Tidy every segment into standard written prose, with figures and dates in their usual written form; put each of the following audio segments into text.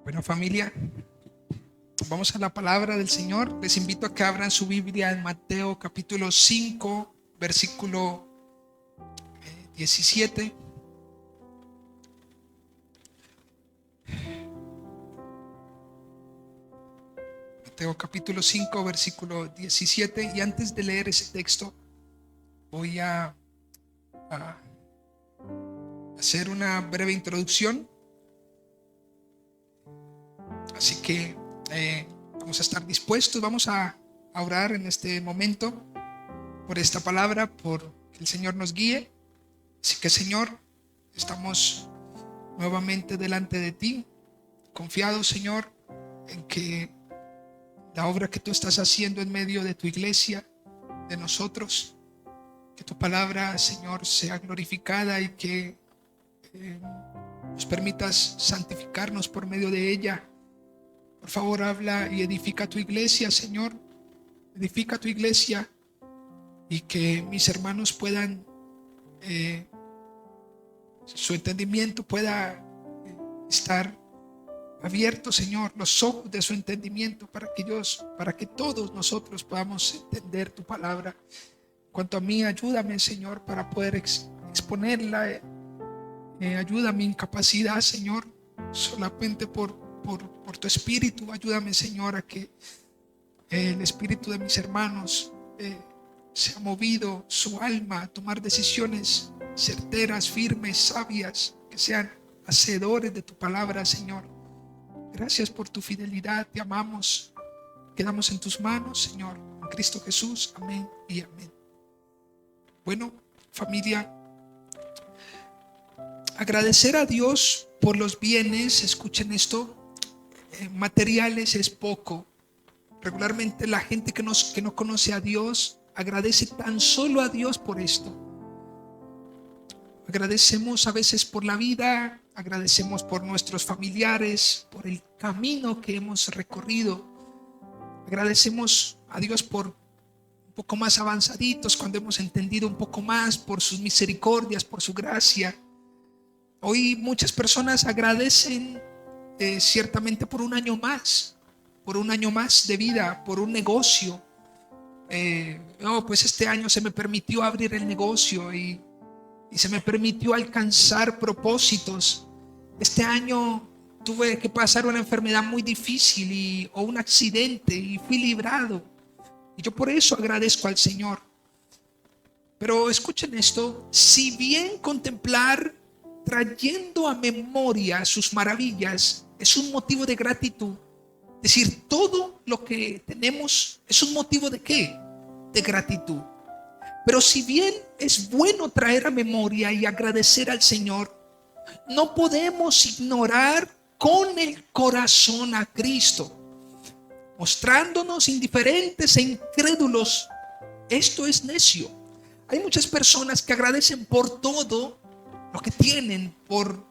Bueno, familia, vamos a la palabra del Señor. Les invito a que abran su Biblia en Mateo capítulo 5, versículo 17. Mateo capítulo 5, versículo 17. Y antes de leer ese texto, voy a hacer una breve introducción. Así que vamos a estar dispuestos, vamos a orar en este momento por esta palabra, por que el Señor nos guíe. Así que, Señor, estamos nuevamente delante de ti, confiados, Señor, en que la obra que tú estás haciendo en medio de tu iglesia, de nosotros, que tu palabra, Señor, sea glorificada y que nos permitas santificarnos por medio de ella. Por favor, habla y edifica tu iglesia, Señor. Edifica tu iglesia y que mis hermanos puedan, su entendimiento pueda estar abierto, Señor, los ojos de su entendimiento para que todos nosotros podamos entender tu palabra. En cuanto a mí, ayúdame, Señor, para poder exponerla. Ayuda a mi incapacidad, Señor, solamente por tu espíritu. Ayúdame, Señor, a que el espíritu de mis hermanos sea movido, su alma, a tomar decisiones certeras, firmes, sabias, que sean hacedores de tu palabra, Señor. Gracias por tu fidelidad, te amamos. Quedamos en tus manos, Señor, en Cristo Jesús. Amén y amén. Bueno, familia, agradecer a Dios por los bienes, escuchen esto, materiales es poco. Regularmente la gente que no conoce a Dios agradece tan solo a Dios por esto. Agradecemos a veces por la vida, agradecemos por nuestros familiares, por el camino que hemos recorrido. Agradecemos a Dios por un poco más avanzaditos, cuando hemos entendido un poco más, por sus misericordias, por su gracia. Hoy muchas personas agradecen ciertamente por un año más de vida, por un negocio. Pues este año se me permitió abrir el negocio y se me permitió alcanzar propósitos. Este año tuve que pasar una enfermedad muy difícil o un accidente y fui librado. Y yo por eso agradezco al Señor. Pero escuchen esto, si bien contemplar trayendo a memoria sus maravillas es un motivo de gratitud, es decir, todo lo que tenemos es un motivo ¿de qué? De gratitud. Pero si bien es bueno traer a memoria y agradecer al Señor, no podemos ignorar con el corazón a Cristo, mostrándonos indiferentes e incrédulos. Esto es necio. Hay muchas personas que agradecen por todo lo que tienen, por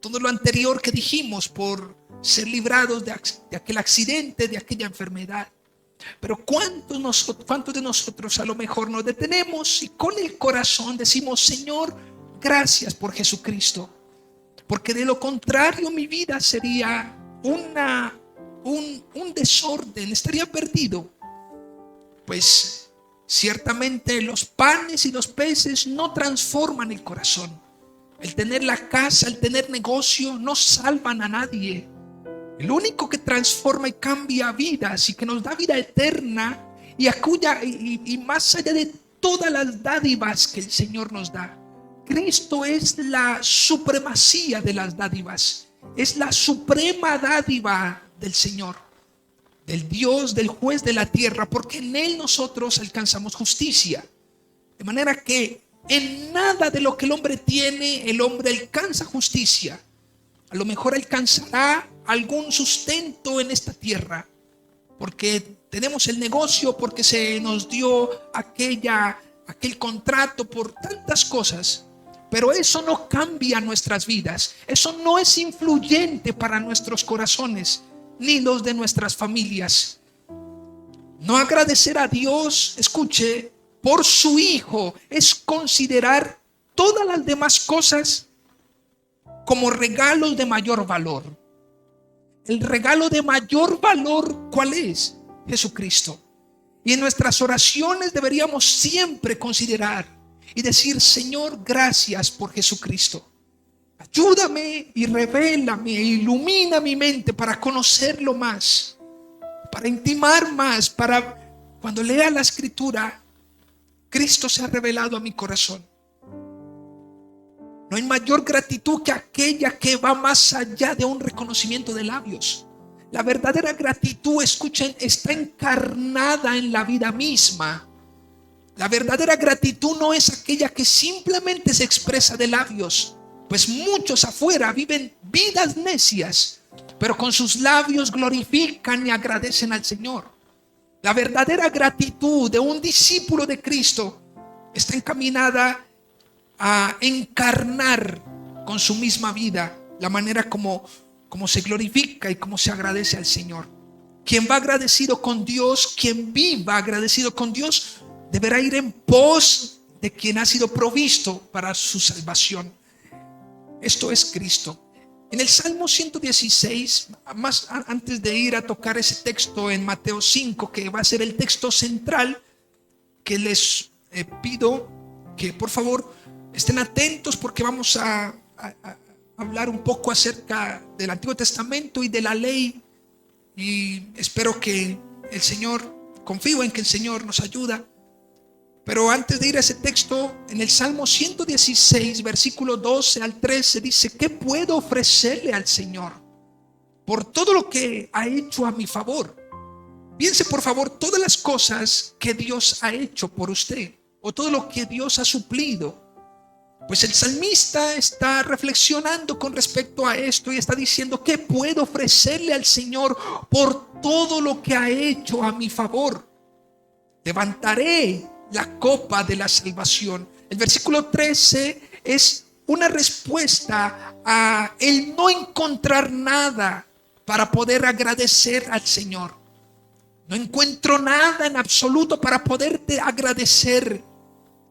todo lo anterior que dijimos, por ser librados de aquel accidente, de aquella enfermedad. Pero ¿cuántos de nosotros a lo mejor nos detenemos y con el corazón decimos: Señor, gracias por Jesucristo? Porque de lo contrario mi vida sería un desorden, estaría perdido. Pues ciertamente los panes y los peces no transforman el corazón. El tener la casa, el tener negocio no salvan a nadie. El único que transforma y cambia vidas y que nos da vida eterna y más allá de todas las dádivas que el Señor nos da, Cristo es la supremacía de las dádivas. Es la suprema dádiva del Señor, del Dios, del juez de la tierra, porque en Él nosotros alcanzamos justicia. De manera que en nada de lo que el hombre tiene, el hombre alcanza justicia. A lo mejor alcanzará algún sustento en esta tierra, porque tenemos el negocio, porque se nos dio aquel contrato, por tantas cosas. Pero eso no cambia nuestras vidas. Eso no es influyente para nuestros corazones, ni los de nuestras familias. No agradecer a Dios, escuche, por su Hijo, es considerar todas las demás cosas como regalos de mayor valor. El regalo de mayor valor, ¿cuál es? Jesucristo. Y en nuestras oraciones deberíamos siempre considerar y decir: Señor, gracias por Jesucristo. Ayúdame y revélame e ilumina mi mente para conocerlo más, para intimar más, para cuando lea la Escritura, Cristo se ha revelado a mi corazón. No hay mayor gratitud que aquella que va más allá de un reconocimiento de labios. La verdadera gratitud, escuchen, está encarnada en la vida misma. La verdadera gratitud no es aquella que simplemente se expresa de labios, pues muchos afuera viven vidas necias, pero con sus labios glorifican y agradecen al Señor. La verdadera gratitud de un discípulo de Cristo está encaminada a encarnar con su misma vida la manera como se glorifica y como se agradece al Señor. Quien va agradecido con Dios, quien viva agradecido con Dios, deberá ir en pos de quien ha sido provisto para su salvación. Esto es Cristo. En el Salmo 116, más antes de ir a tocar ese texto en Mateo 5, que va a ser el texto central, que les pido que por favor estén atentos, porque vamos a hablar un poco acerca del Antiguo Testamento y de la ley, y espero que el Señor, confío en que el Señor nos ayuda. Pero antes de ir a ese texto, en el Salmo 116, versículo 12 al 13, dice: ¿qué puedo ofrecerle al Señor por todo lo que ha hecho a mi favor? Piense por favor todas las cosas que Dios ha hecho por usted, o todo lo que Dios ha suplido. Pues el salmista está reflexionando con respecto a esto y está diciendo: ¿qué puedo ofrecerle al Señor por todo lo que ha hecho a mi favor? Levantaré la copa de la salvación. El versículo 13 es una respuesta a el no encontrar nada para poder agradecer al Señor. No encuentro nada en absoluto para poderte agradecer.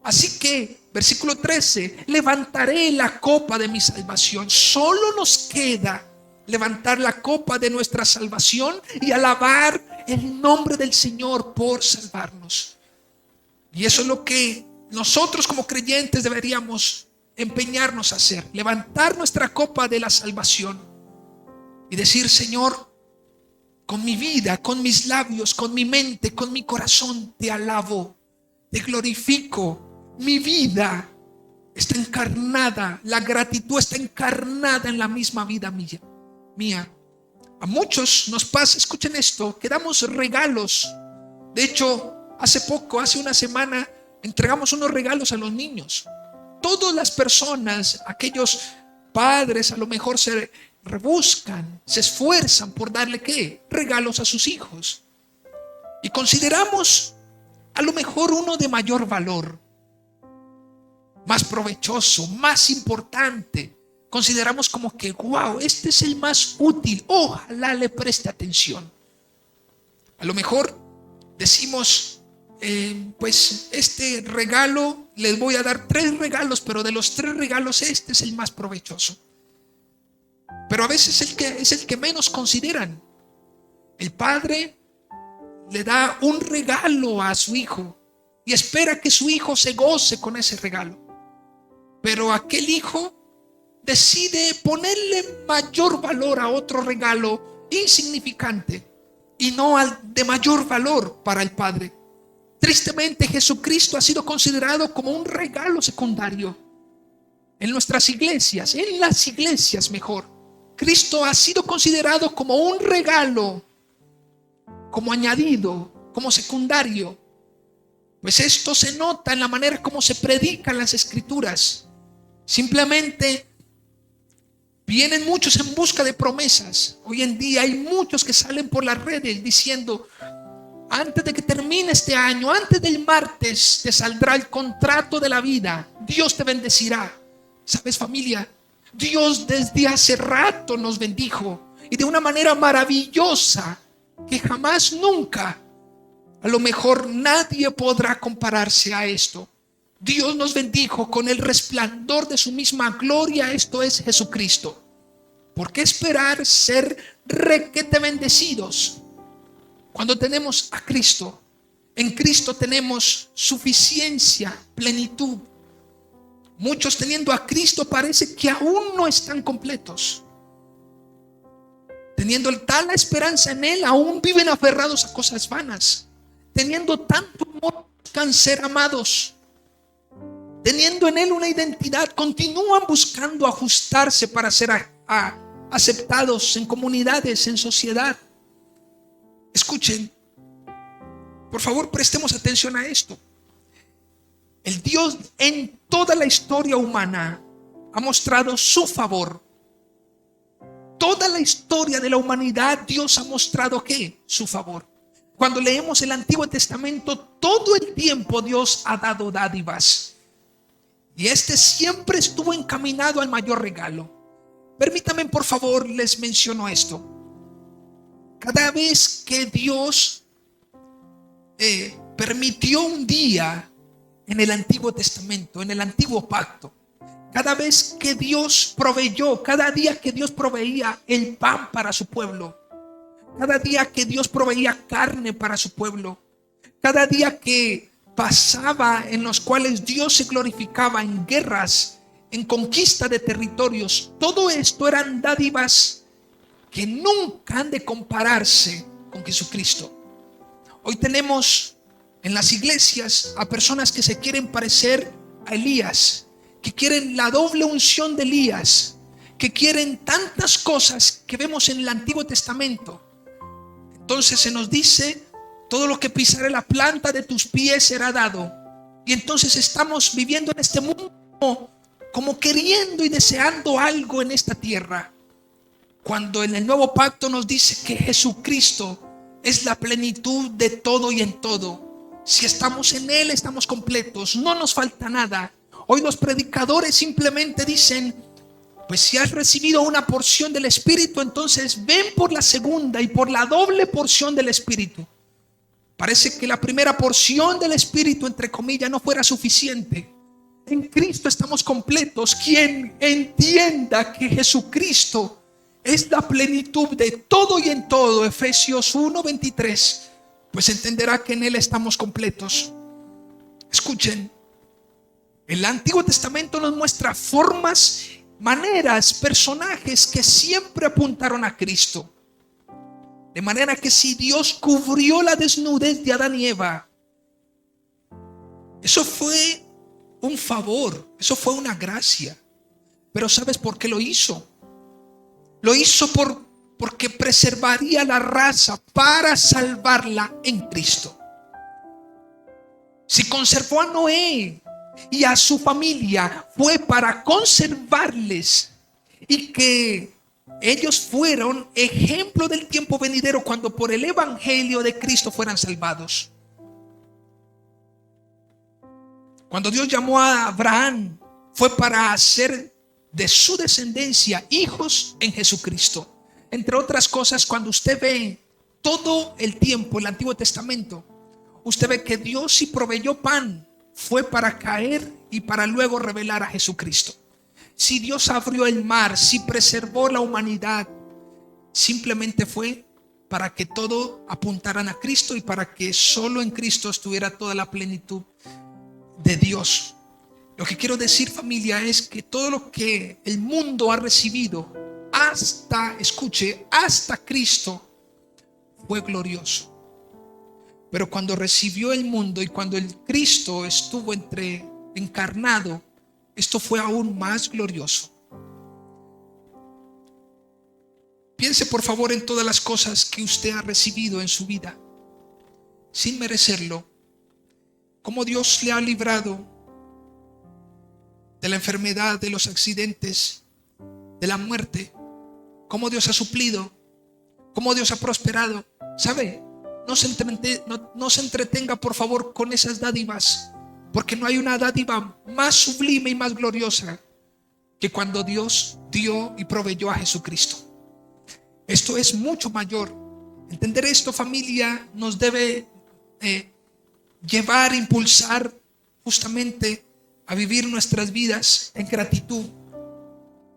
Así que, versículo 13, levantaré la copa de mi salvación. Solo nos queda levantar la copa de nuestra salvación y alabar el nombre del Señor por salvarnos. Y eso es lo que nosotros como creyentes deberíamos empeñarnos a hacer: levantar nuestra copa de la salvación y decir: Señor, con mi vida, con mis labios, con mi mente, con mi corazón te alabo, te glorifico. Mi vida está encarnada, la gratitud está encarnada en la misma vida mía. A muchos nos pasa, escuchen esto, que damos regalos. De hecho, hace una semana, entregamos unos regalos a los niños. Todas las personas, aquellos padres, a lo mejor se rebuscan, se esfuerzan por darle ¿qué? Regalos a sus hijos. Y consideramos a lo mejor uno de mayor valor, más provechoso, más importante. Consideramos como que, wow, este es el más útil, ojalá le preste atención. A lo mejor decimos, pues este regalo, les voy a dar 3 regalos, pero de los 3 regalos este es el más provechoso. Pero a veces es el que menos consideran. El padre le da un regalo a su hijo y espera que su hijo se goce con ese regalo. Pero aquel hijo decide ponerle mayor valor a otro regalo insignificante y no al de mayor valor para el padre. Tristemente, Jesucristo ha sido considerado como un regalo secundario en nuestras iglesias, en las iglesias mejor. Cristo ha sido considerado como un regalo, como añadido, como secundario. Pues esto se nota en la manera como se predican las escrituras. Simplemente vienen muchos en busca de promesas. Hoy en día hay muchos que salen por las redes diciendo: antes de que termine este año, antes del martes, te saldrá el contrato de la vida. Dios te bendecirá. ¿Sabes, familia? Dios desde hace rato nos bendijo y de una manera maravillosa que jamás, nunca, a lo mejor nadie podrá compararse a esto. Dios nos bendijo con el resplandor de su misma gloria, esto es Jesucristo. ¿Por qué esperar ser requete bendecidos cuando tenemos a Cristo? En Cristo tenemos suficiencia, plenitud. Muchos teniendo a Cristo parece que aún no están completos. Teniendo tal esperanza en Él, aún viven aferrados a cosas vanas. Teniendo tanto amor, buscan ser amados. Teniendo en Él una identidad, continúan buscando ajustarse para ser aceptados en comunidades, en sociedad. Escuchen, por favor, prestemos atención a esto. El Dios en toda la historia humana ha mostrado su favor. Toda la historia de la humanidad, Dios ha mostrado ¿qué? Su favor. Cuando leemos el Antiguo Testamento, todo el tiempo Dios ha dado dádivas. Y este siempre estuvo encaminado al mayor regalo. Permítanme, por favor, les menciono esto. Cada vez que Dios permitió un día en el Antiguo Testamento, en el Antiguo Pacto, cada vez que Dios proveyó, cada día que Dios proveía el pan para su pueblo, cada día que Dios proveía carne para su pueblo, cada día que pasaba en los cuales Dios se glorificaba en guerras, en conquista de territorios, todo esto eran dádivas que nunca han de compararse con Jesucristo. Hoy tenemos en las iglesias a personas que se quieren parecer a Elías, que quieren la doble unción de Elías, que quieren tantas cosas que vemos en el Antiguo Testamento. Entonces se nos dice: todo lo que pisare la planta de tus pies será dado. Y entonces estamos viviendo en este mundo como queriendo y deseando algo en esta tierra, cuando en el nuevo pacto nos dice que Jesucristo es la plenitud de todo y en todo. Si estamos en Él, estamos completos, no nos falta nada. Hoy los predicadores simplemente dicen: pues si has recibido una porción del Espíritu, entonces ven por la segunda y por la doble porción del Espíritu. Parece que la primera porción del Espíritu, entre comillas, no fuera suficiente. En Cristo estamos completos. Quien entienda que Jesucristo es la plenitud de todo y en todo, Efesios 1:23, pues entenderá que en Él estamos completos. Escuchen, el Antiguo Testamento nos muestra formas, maneras, personajes que siempre apuntaron a Cristo. De manera que si Dios cubrió la desnudez de Adán y Eva, eso fue un favor, eso fue una gracia. Pero ¿sabes por qué lo hizo? Lo hizo porque preservaría la raza para salvarla en Cristo. Si conservó a Noé y a su familia, fue para conservarles y que ellos fueron ejemplo del tiempo venidero cuando por el evangelio de Cristo fueran salvados. Cuando Dios llamó a Abraham, fue para hacer de su descendencia hijos en Jesucristo. Entre otras cosas, cuando usted ve todo el tiempo el Antiguo Testamento, usted ve que Dios, si proveyó pan, fue para caer y para luego revelar a Jesucristo. Si Dios abrió el mar, si preservó la humanidad, simplemente fue para que todo apuntaran a Cristo y para que solo en Cristo estuviera toda la plenitud de Dios. Lo que quiero decir, familia, es que todo lo que el mundo ha recibido hasta Cristo fue glorioso. Pero cuando recibió el mundo y cuando el Cristo estuvo encarnado, esto fue aún más glorioso. Piense por favor en todas las cosas que usted ha recibido en su vida sin merecerlo. Cómo Dios le ha librado de la enfermedad, de los accidentes, de la muerte. Cómo Dios ha suplido, cómo Dios ha prosperado. ¿Sabe? No se entretenga por favor con esas dádivas, porque no hay una dádiva más sublime y más gloriosa que cuando Dios dio y proveyó a Jesucristo. Esto es mucho mayor. Entender esto, familia, nos debe llevar, impulsar justamente a vivir nuestras vidas en gratitud.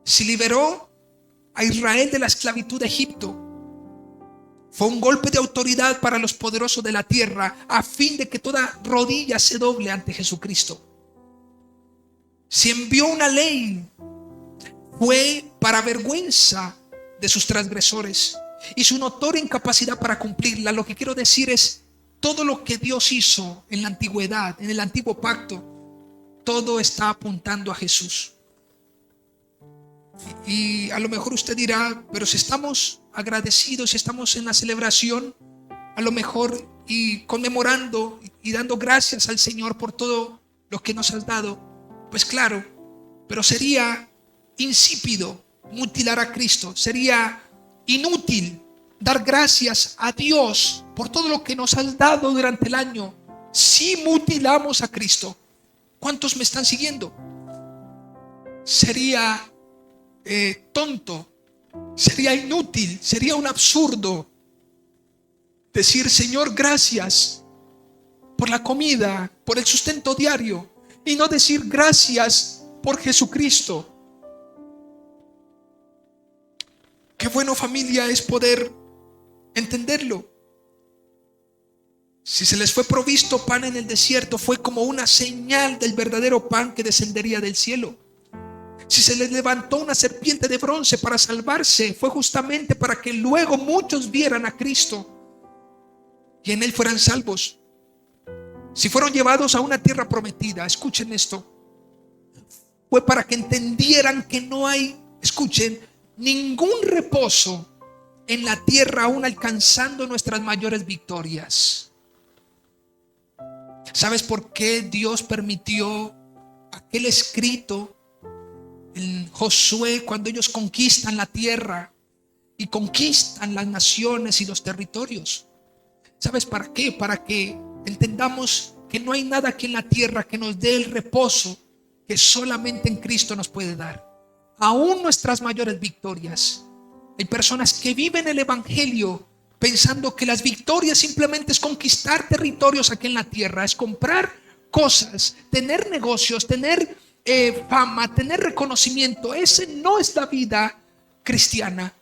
Si liberó a Israel de la esclavitud de Egipto. Fue un golpe de autoridad para los poderosos de la tierra, a fin de que toda rodilla se doble ante Jesucristo. Si envió una ley, fue para vergüenza de sus transgresores y su notoria incapacidad para cumplirla. Lo que quiero decir es, todo lo que Dios hizo en la antigüedad, en el antiguo pacto, todo está apuntando a Jesús. Y a lo mejor usted dirá, pero si estamos agradecidos, si estamos en la celebración, a lo mejor y conmemorando y dando gracias al Señor por todo lo que nos has dado, pues claro, pero sería insípido mutilar a Cristo, sería inútil dar gracias a Dios por todo lo que nos has dado durante el año si mutilamos a Cristo. ¿Cuántos me están siguiendo? Sería tonto, sería inútil, sería un absurdo decir, Señor, gracias por la comida, por el sustento diario, y no decir gracias por Jesucristo. Qué bueno, familia, es poder entenderlo. Si se les fue provisto pan en el desierto, fue como una señal del verdadero pan que descendería del cielo. Si se les levantó una serpiente de bronce para salvarse, fue justamente para que luego muchos vieran a Cristo y en Él fueran salvos. Si fueron llevados a una tierra prometida, escuchen esto, fue para que entendieran que no hay, escuchen, ningún reposo en la tierra aún alcanzando nuestras mayores victorias. ¿Sabes por qué Dios permitió aquel escrito en Josué cuando ellos conquistan la tierra y conquistan las naciones y los territorios? ¿Sabes para qué? Para que entendamos que no hay nada aquí en la tierra que nos dé el reposo que solamente en Cristo nos puede dar. Aún nuestras mayores victorias. Hay personas que viven el evangelio pensando que las victorias simplemente es conquistar territorios aquí en la tierra, es comprar cosas, tener negocios, tener fama, tener reconocimiento. Ese no es la vida cristiana.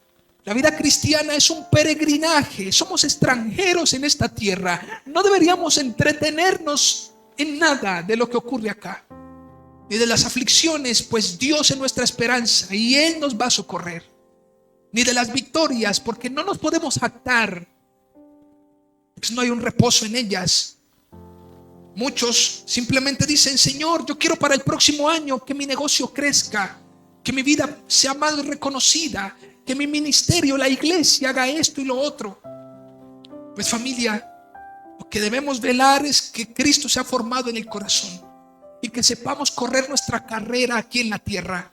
La vida cristiana es un peregrinaje. Somos extranjeros en esta tierra. No deberíamos entretenernos en nada de lo que ocurre acá, ni de las aflicciones, pues Dios es nuestra esperanza y Él nos va a socorrer. Ni de las victorias, porque no nos podemos jactar, pues no hay un reposo en ellas. Muchos simplemente dicen, Señor, yo quiero para el próximo año que mi negocio crezca, que mi vida sea más reconocida, que mi ministerio, la iglesia, haga esto y lo otro. Pues familia, lo que debemos velar es que Cristo se ha formado en el corazón y que sepamos correr nuestra carrera aquí en la tierra.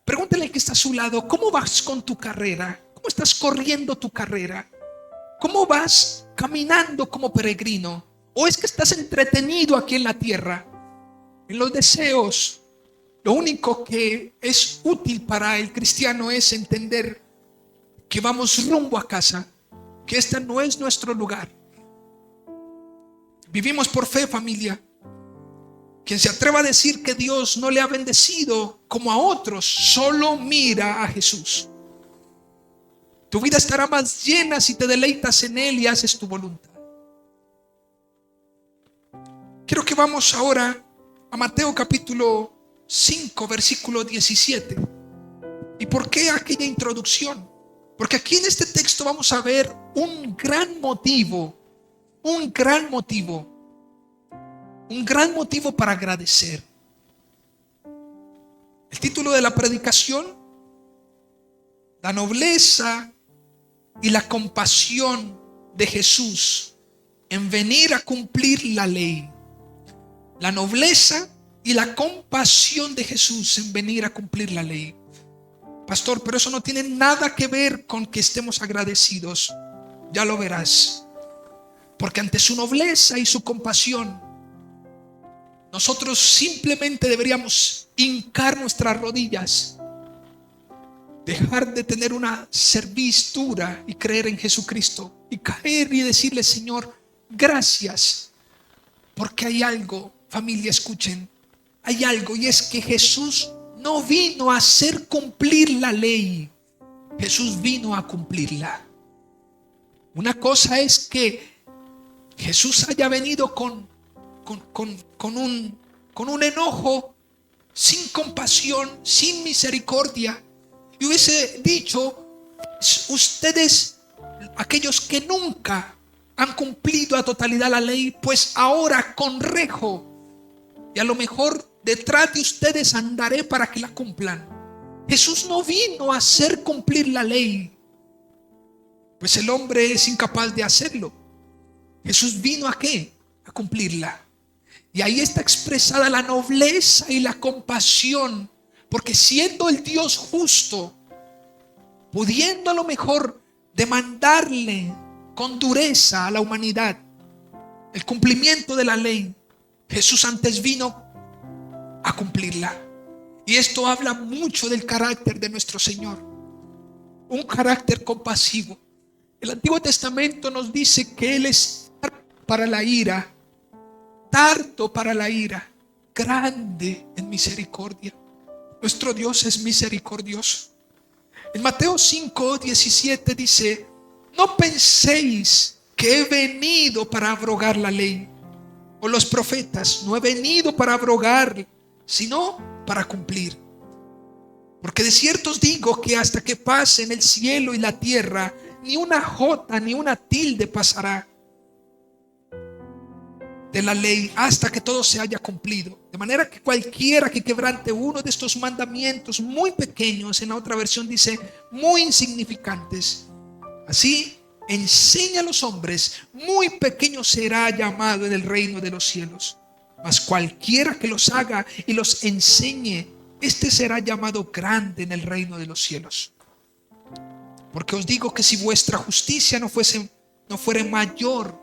Pregúntale al que está a su lado, ¿cómo vas con tu carrera? ¿Cómo estás corriendo tu carrera? ¿Cómo vas caminando como peregrino? ¿O es que estás entretenido aquí en la tierra, en los deseos? Lo único que es útil para el cristiano es entender que vamos rumbo a casa, que este no es nuestro lugar. Vivimos por fe, familia. Quien se atreva a decir que Dios no le ha bendecido como a otros, solo mira a Jesús. Tu vida estará más llena si te deleitas en Él y haces tu voluntad. Quiero que vamos ahora a Mateo capítulo 5, versículo 17. ¿Y por qué aquella introducción? Porque aquí en este texto vamos a ver un gran motivo para agradecer. El título de la predicación: la nobleza y la compasión de Jesús en venir a cumplir la ley. La nobleza y la compasión de Jesús en venir a cumplir la ley. Pastor, pero eso no tiene nada que ver con que estemos agradecidos. Ya lo verás. Porque ante su nobleza y su compasión, nosotros simplemente deberíamos hincar nuestras rodillas, dejar de tener una cerviz dura y creer en Jesucristo y caer y decirle, Señor, gracias, porque hay algo, familia, escuchen, hay algo, y es que Jesús no vino a hacer cumplir la ley, Jesús vino a cumplirla. Una cosa es que Jesús haya venido con un enojo, sin compasión, sin misericordia, y hubiese dicho: ustedes, aquellos que nunca han cumplido a totalidad la ley, pues ahora conrejo, y a lo mejor detrás de ustedes andaré para que la cumplan. Jesús no vino a hacer cumplir la ley, pues el hombre es incapaz de hacerlo. Jesús vino ¿a qué? A cumplirla. Y ahí está expresada la nobleza y la compasión, porque siendo el Dios justo, pudiendo a lo mejor demandarle con dureza a la humanidad el cumplimiento de la ley, Jesús antes vino a cumplirla. Y esto habla mucho del carácter de nuestro Señor, un carácter compasivo. El Antiguo Testamento nos dice que Él es para la ira, tardo para la ira, grande en misericordia. Nuestro Dios es misericordioso. En Mateo 5:17 dice: no penséis que he venido para abrogar la ley o los profetas. No he venido para abrogar, sino para cumplir. Porque de cierto os digo que hasta que pasen el cielo y la tierra, ni una jota ni una tilde pasará de la ley hasta que todo se haya cumplido. De manera que cualquiera que quebrante uno de estos mandamientos muy pequeños, en la otra versión dice muy insignificantes, así enseña a los hombres, muy pequeño será llamado en el reino de los cielos. Mas cualquiera que los haga y los enseñe, este será llamado grande en el reino de los cielos. Porque os digo que si vuestra justicia no fuere mayor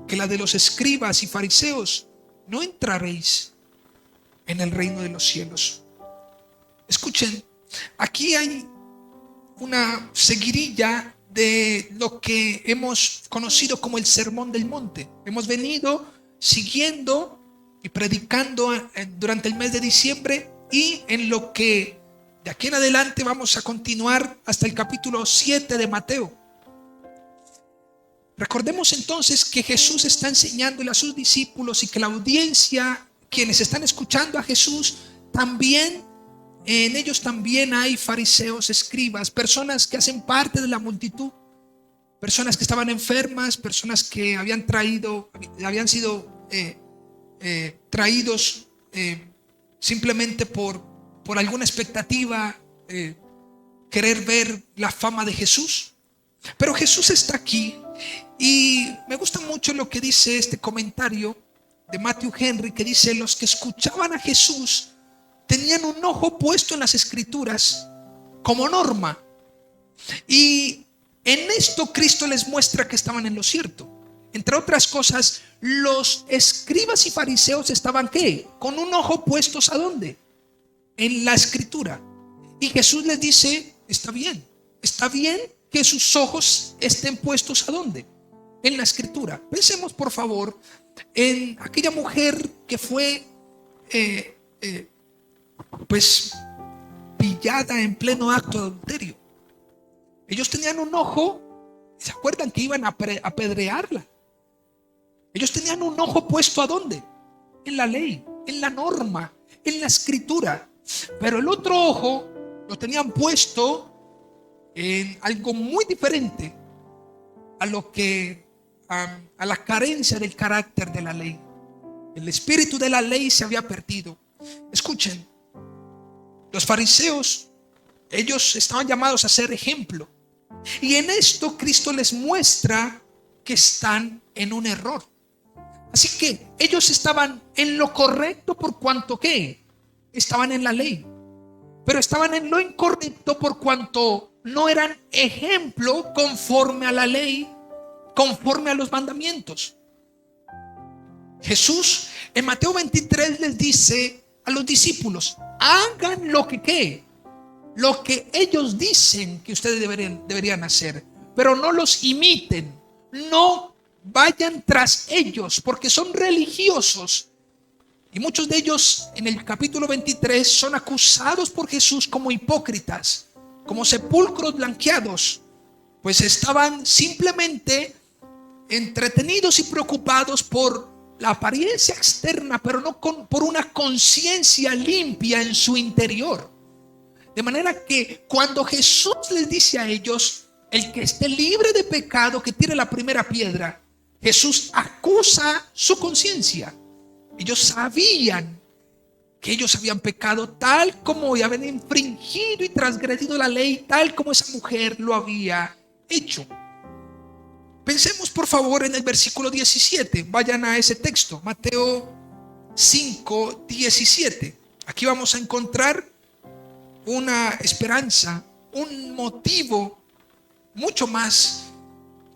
que la de los escribas y fariseos, no entraréis en el reino de los cielos. Escuchen, aquí hay una seguidilla de lo que hemos conocido como el Sermón del Monte. Hemos venido siguiendo y predicando durante el mes de diciembre, y en lo que de aquí en adelante vamos a continuar hasta el capítulo 7 de Mateo. Recordemos entonces que Jesús está enseñándole a sus discípulos, y que la audiencia, quienes están escuchando a Jesús, también, en ellos también hay fariseos, escribas, personas que hacen parte de la multitud, personas que estaban enfermas, personas que habían sido traídos simplemente por alguna expectativa, querer ver la fama de Jesús. Pero Jesús está aquí, y me gusta mucho lo que dice este comentario de Matthew Henry, que dice: los que escuchaban a Jesús tenían un ojo puesto en las Escrituras como norma, y en esto Cristo les muestra que estaban en lo cierto. Entre otras cosas, los escribas y fariseos estaban ¿qué? Con un ojo puestos ¿a dónde? En la Escritura. Y Jesús les dice: está bien que sus ojos estén puestos ¿a dónde? En la Escritura. Pensemos por favor en aquella mujer que fue pues pillada en pleno acto de adulterio. Ellos tenían un ojo, ¿se acuerdan que iban a apedrearla? Ellos tenían un ojo puesto ¿a dónde? En la ley, en la norma, en la Escritura. Pero el otro ojo lo tenían puesto en algo muy diferente a lo que a la carencia del carácter de la ley. El espíritu de la ley se había perdido. Escuchen, los fariseos, ellos estaban llamados a ser ejemplo, y en esto Cristo les muestra que están en un error. Así que ellos estaban en lo correcto por cuanto que estaban en la ley, pero estaban en lo incorrecto por cuanto no eran ejemplo conforme a la ley, conforme a los mandamientos. Jesús en Mateo 23 les dice a los discípulos: hagan lo que ellos dicen que ustedes deberían hacer, pero no los imiten, no vayan tras ellos, porque son religiosos. Y muchos de ellos en el capítulo 23 son acusados por Jesús como hipócritas, como sepulcros blanqueados, pues estaban simplemente entretenidos y preocupados por la apariencia externa, pero no por una conciencia limpia en su interior. De manera que cuando Jesús les dice a ellos, el que esté libre de pecado, que tire la primera piedra, Jesús acusa su conciencia. Ellos sabían que ellos habían pecado tal como habían infringido y transgredido la ley, tal como esa mujer lo había hecho. Pensemos por favor en el versículo 17. Vayan a ese texto, Mateo 5, 17. Aquí vamos a encontrar una esperanza, un motivo mucho más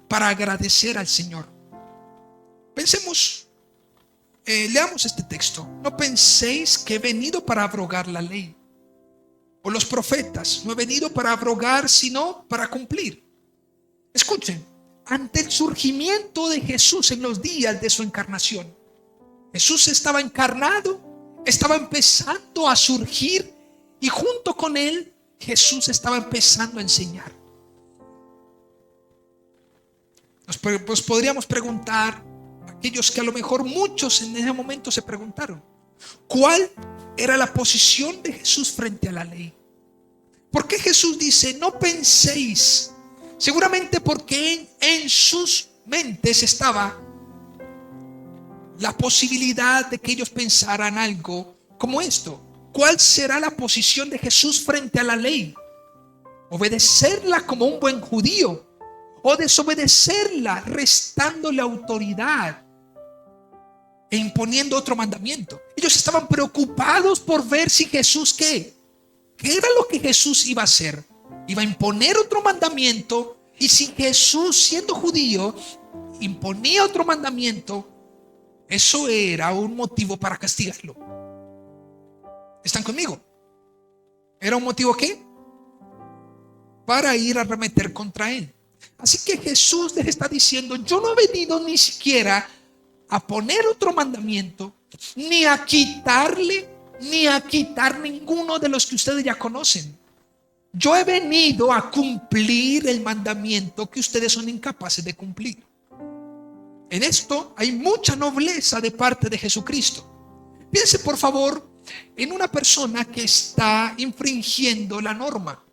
para agradecer al Señor. Pensemos, leamos este texto. No penséis que he venido para abrogar la ley o los profetas. No he venido para abrogar, sino para cumplir. Escuchen, ante el surgimiento de Jesús en los días de su encarnación, Jesús estaba encarnado, estaba empezando a surgir, y junto con él Jesús estaba empezando a enseñar. Pues podríamos preguntar, aquellos que a lo mejor muchos en ese momento se preguntaron, ¿cuál era la posición de Jesús frente a la ley? ¿Por qué Jesús dice, no penséis? Seguramente porque en sus mentes estaba la posibilidad de que ellos pensaran algo como esto. ¿Cuál será la posición de Jesús frente a la ley? ¿Obedecerla como un buen judío o desobedecerla restándole autoridad e imponiendo otro mandamiento? Ellos estaban preocupados por ver si Jesús ¿qué era lo que Jesús iba a hacer? Iba a imponer otro mandamiento, y si Jesús, siendo judío, imponía otro mandamiento, eso era un motivo para castigarlo. ¿Están conmigo? ¿Era un motivo qué? Para ir a arremeter contra él. Así que Jesús les está diciendo, yo no he venido ni siquiera a poner otro mandamiento, ni a quitarle, ni a quitar ninguno de los que ustedes ya conocen. Yo he venido a cumplir el mandamiento que ustedes son incapaces de cumplir. En esto hay mucha nobleza de parte de Jesucristo. Piense por favor en una persona que está infringiendo la norma.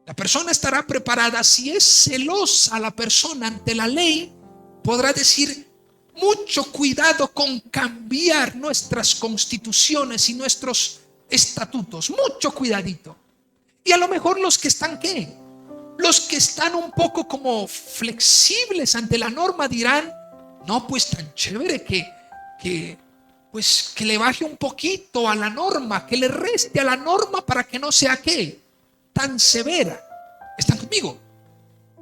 La persona estará preparada, si es celosa la persona ante la ley, podrá decir, mucho cuidado con cambiar nuestras constituciones y nuestros estatutos, mucho cuidadito. Y a lo mejor los que están ¿qué? Los que están un poco como flexibles ante la norma dirán, no, pues tan chévere que le baje un poquito a la norma, que le reste a la norma para que no sea ¿qué? Tan severa. ¿Están conmigo?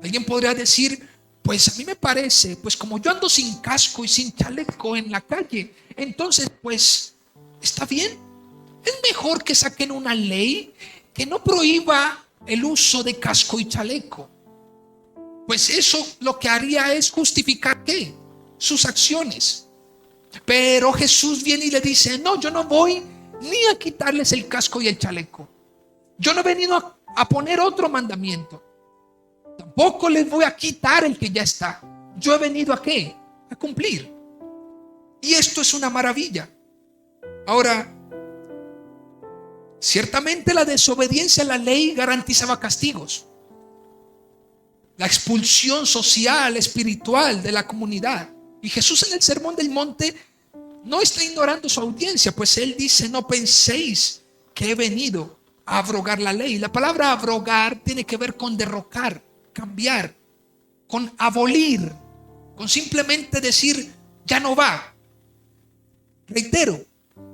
Alguien podría decir, pues a mí me parece, pues como yo ando sin casco y sin chaleco en la calle, entonces pues está bien. Es mejor que saquen una ley que no prohíba el uso de casco y chaleco. Pues eso lo que haría es justificar ¿qué? Sus acciones. Pero Jesús viene y le dice, no, yo no voy ni a quitarles el casco y el chaleco. Yo no he venido a poner otro mandamiento. Tampoco les voy a quitar el que ya está. Yo he venido ¿a qué? A cumplir. Y esto es una maravilla. Ahora, ciertamente la desobediencia a la ley garantizaba castigos. La expulsión social, espiritual de la comunidad. Y Jesús en el Sermón del Monte no está ignorando su audiencia, pues él dice, no penséis que he venido a abrogar la ley. La palabra abrogar tiene que ver con derrocar, cambiar, con abolir, con simplemente decir, ya no va. Reitero,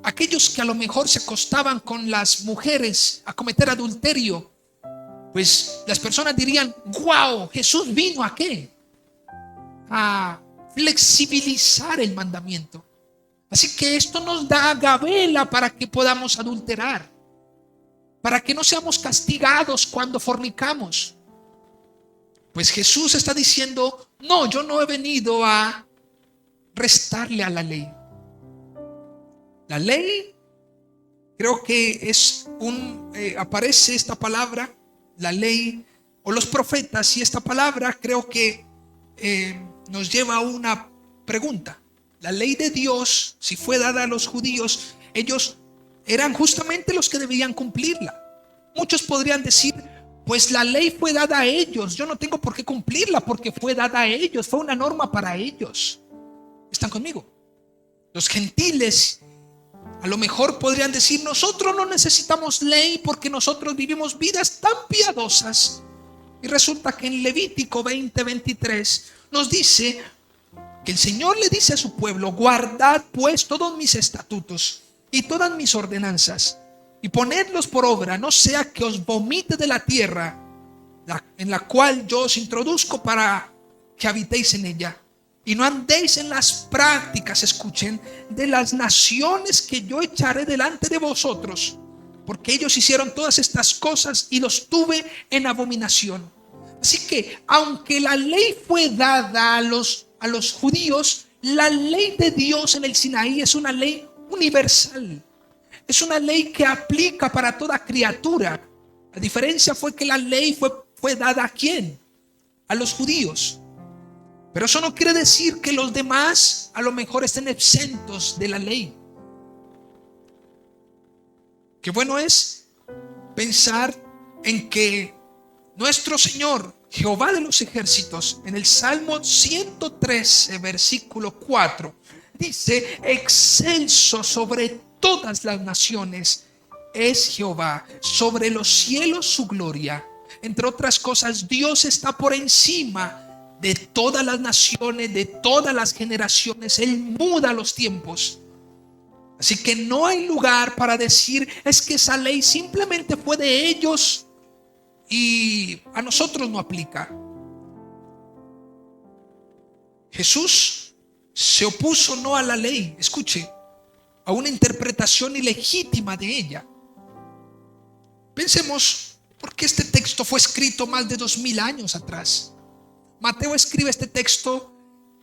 aquellos que a lo mejor se acostaban con las mujeres a cometer adulterio, pues las personas dirían, wow, Jesús vino ¿a qué? A flexibilizar el mandamiento. Así que esto nos da gabela para que podamos adulterar, para que no seamos castigados cuando fornicamos. Pues Jesús está diciendo, no, yo no he venido a restarle a la ley. La ley Creo que aparece esta palabra, la ley o los profetas, y esta palabra creo que nos lleva a una pregunta. La ley de Dios, si fue dada a los judíos, ellos eran justamente los que debían cumplirla. Muchos podrían decir, pues la ley fue dada a ellos, yo no tengo por qué cumplirla porque fue dada a ellos, fue una norma para ellos. ¿Están conmigo? Los gentiles a lo mejor podrían decir, nosotros no necesitamos ley porque nosotros vivimos vidas tan piadosas. Y resulta que en Levítico 20:23 nos dice que el Señor le dice a su pueblo, guardad pues todos mis estatutos y todas mis ordenanzas y ponedlos por obra, no sea que os vomite de la tierra en la cual yo os introduzco para que habitéis en ella. Y no andéis en las prácticas, escuchen, de las naciones que yo echaré delante de vosotros, porque ellos hicieron todas estas cosas y los tuve en abominación. Así que, aunque la ley fue dada a los judíos, la ley de Dios en el Sinaí es una ley universal. Es una ley que aplica para toda criatura. La diferencia fue que la ley fue dada ¿a quién? A los judíos. Pero eso no quiere decir que los demás a lo mejor estén exentos de la ley. Qué bueno es pensar en que nuestro Señor, Jehová de los ejércitos, en el Salmo 113, versículo 4, dice, excelso sobre todas las naciones es Jehová, sobre los cielos su gloria. Entre otras cosas, Dios está por encima de todas las naciones, de todas las generaciones. Él muda los tiempos. Así que no hay lugar para decir, es que esa ley simplemente fue de ellos y a nosotros no aplica. Jesús se opuso no a la ley, escuche, a una interpretación ilegítima de ella. Pensemos, ¿por qué este texto fue escrito más de 2000 años atrás? Mateo escribe este texto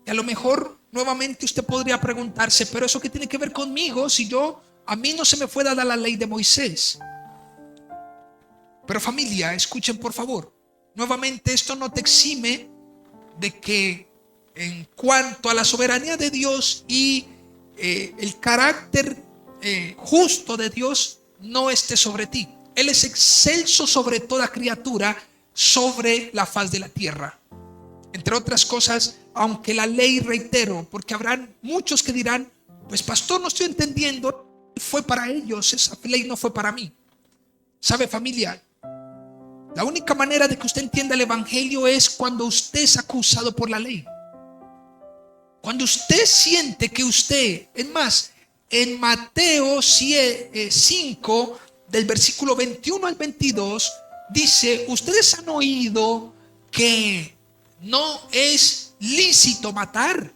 y a lo mejor nuevamente usted podría preguntarse, pero ¿eso qué tiene que ver conmigo si a mí no se me fue dada la ley de Moisés? Pero familia, escuchen por favor, nuevamente esto no te exime de que en cuanto a la soberanía de Dios y el carácter justo de Dios no esté sobre ti. Él es excelso sobre toda criatura, sobre la faz de la tierra. Entre otras cosas, aunque la ley, reitero, porque habrán muchos que dirán, pues pastor, no estoy entendiendo, fue para ellos, esa ley no fue para mí. ¿Sabe, familia? La única manera de que usted entienda el evangelio es cuando usted es acusado por la ley. Cuando usted siente que usted, es más, en Mateo 5, del versículo 21 al 22, dice, ustedes han oído que no es lícito matar.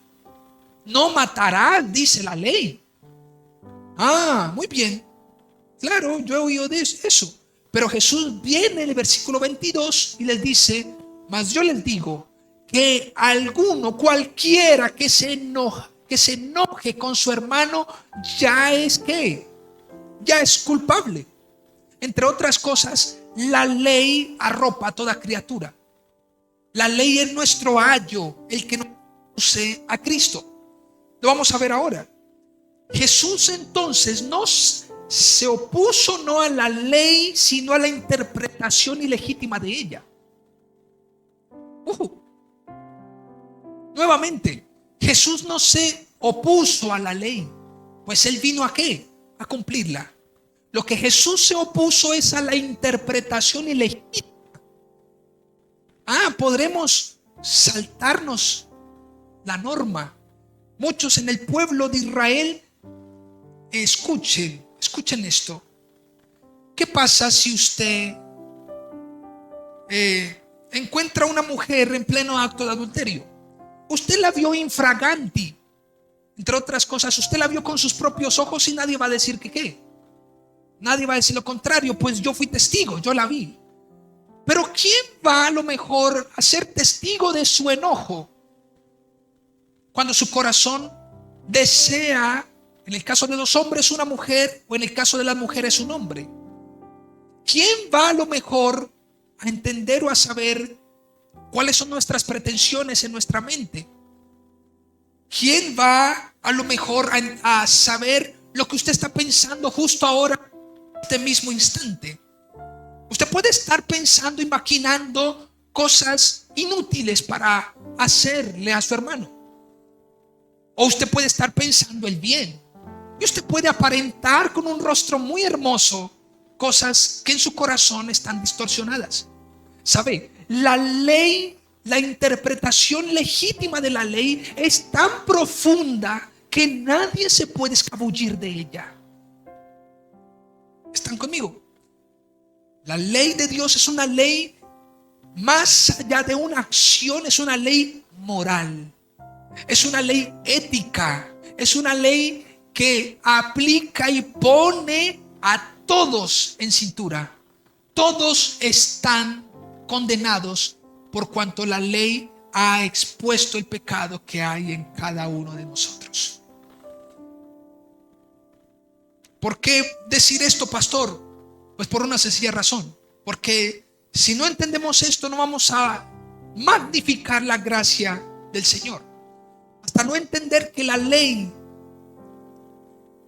No matarás, dice la ley. Muy bien. Claro, yo he oído de eso. Pero Jesús viene en el versículo 22 y les dice, mas yo les digo que alguno, cualquiera que se enoje con su hermano, ya es culpable. Entre otras cosas, la ley arropa a toda criatura. La ley es nuestro ayo, el que nos conduce a Cristo. Lo vamos a ver ahora. Jesús entonces se opuso no a la ley, sino a la interpretación ilegítima de ella. Nuevamente, Jesús no se opuso a la ley, pues Él vino ¿a qué? A cumplirla. Lo que Jesús se opuso es a la interpretación ilegítima. Podremos saltarnos la norma. Muchos en el pueblo de Israel, escuchen esto. ¿Qué pasa si usted encuentra a una mujer en pleno acto de adulterio? Usted la vio infraganti, entre otras cosas, usted la vio con sus propios ojos y nadie va a decir que qué. Nadie va a decir lo contrario, pues yo fui testigo, yo la vi. Pero ¿quién va a lo mejor a ser testigo de su enojo cuando su corazón desea En el caso de los hombres, una mujer, o en el caso de las mujeres, un hombre. ¿Quién va a lo mejor a entender o a saber cuáles son nuestras pretensiones en nuestra mente? ¿Quién va a lo mejor a saber lo que usted está pensando justo ahora, en este mismo instante? Usted puede estar pensando y maquinando cosas inútiles para hacerle a su hermano. O usted puede estar pensando el bien. Y usted puede aparentar con un rostro muy hermoso cosas que en su corazón están distorsionadas. ¿Sabe? La ley, la interpretación legítima de la ley es tan profunda que nadie se puede escabullir de ella. ¿Están conmigo? La ley de Dios es una ley más allá de una acción, es una ley moral. Es una ley ética. Es una ley que aplica y pone a todos en cintura. Todos están condenados por cuanto la ley ha expuesto el pecado que hay en cada uno de nosotros. ¿Por qué decir esto, pastor? Pues por una sencilla razón. Porque si no entendemos esto, no vamos a magnificar la gracia del Señor. Hasta no entender que la ley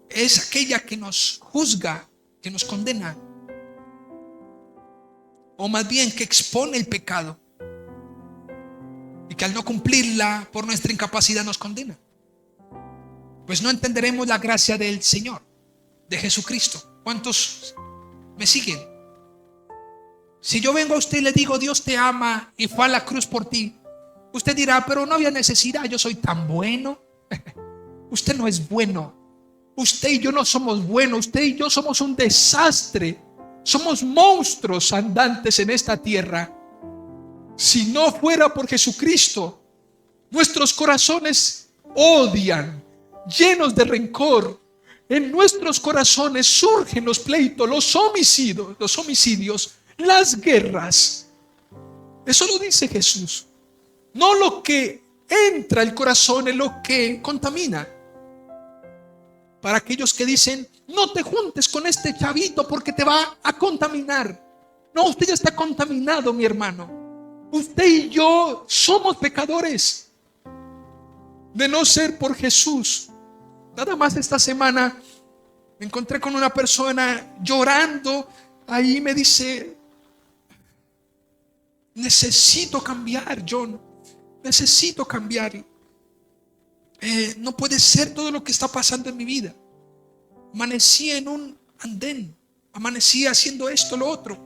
es aquella que nos juzga, que nos condena, o más bien que expone el pecado, y que al no cumplirla por nuestra incapacidad nos condena. Pues no entenderemos la gracia del Señor, de Jesucristo. ¿Cuántos me siguen? Si yo vengo a usted y le digo Dios te ama y fue a la cruz por ti, usted dirá, pero no había necesidad, yo soy tan bueno. Usted no es bueno. Usted y yo no somos buenos. Usted y yo somos un desastre. Somos monstruos andantes en esta tierra. Si no fuera por Jesucristo, nuestros corazones odian, llenos de rencor. En nuestros corazones surgen los pleitos, los homicidios, las guerras. Eso lo dice Jesús. No lo que entra al corazón es lo que contamina. Para aquellos que dicen, no te juntes con este chavito porque te va a contaminar. No, usted ya está contaminado, mi hermano. Usted y yo somos pecadores. De no ser por Jesús. Nada más esta semana me encontré con una persona llorando. Ahí me dice, necesito cambiar, John. Necesito cambiar. No puede ser todo lo que está pasando en mi vida. Amanecí en un andén. Amanecí haciendo esto, lo otro.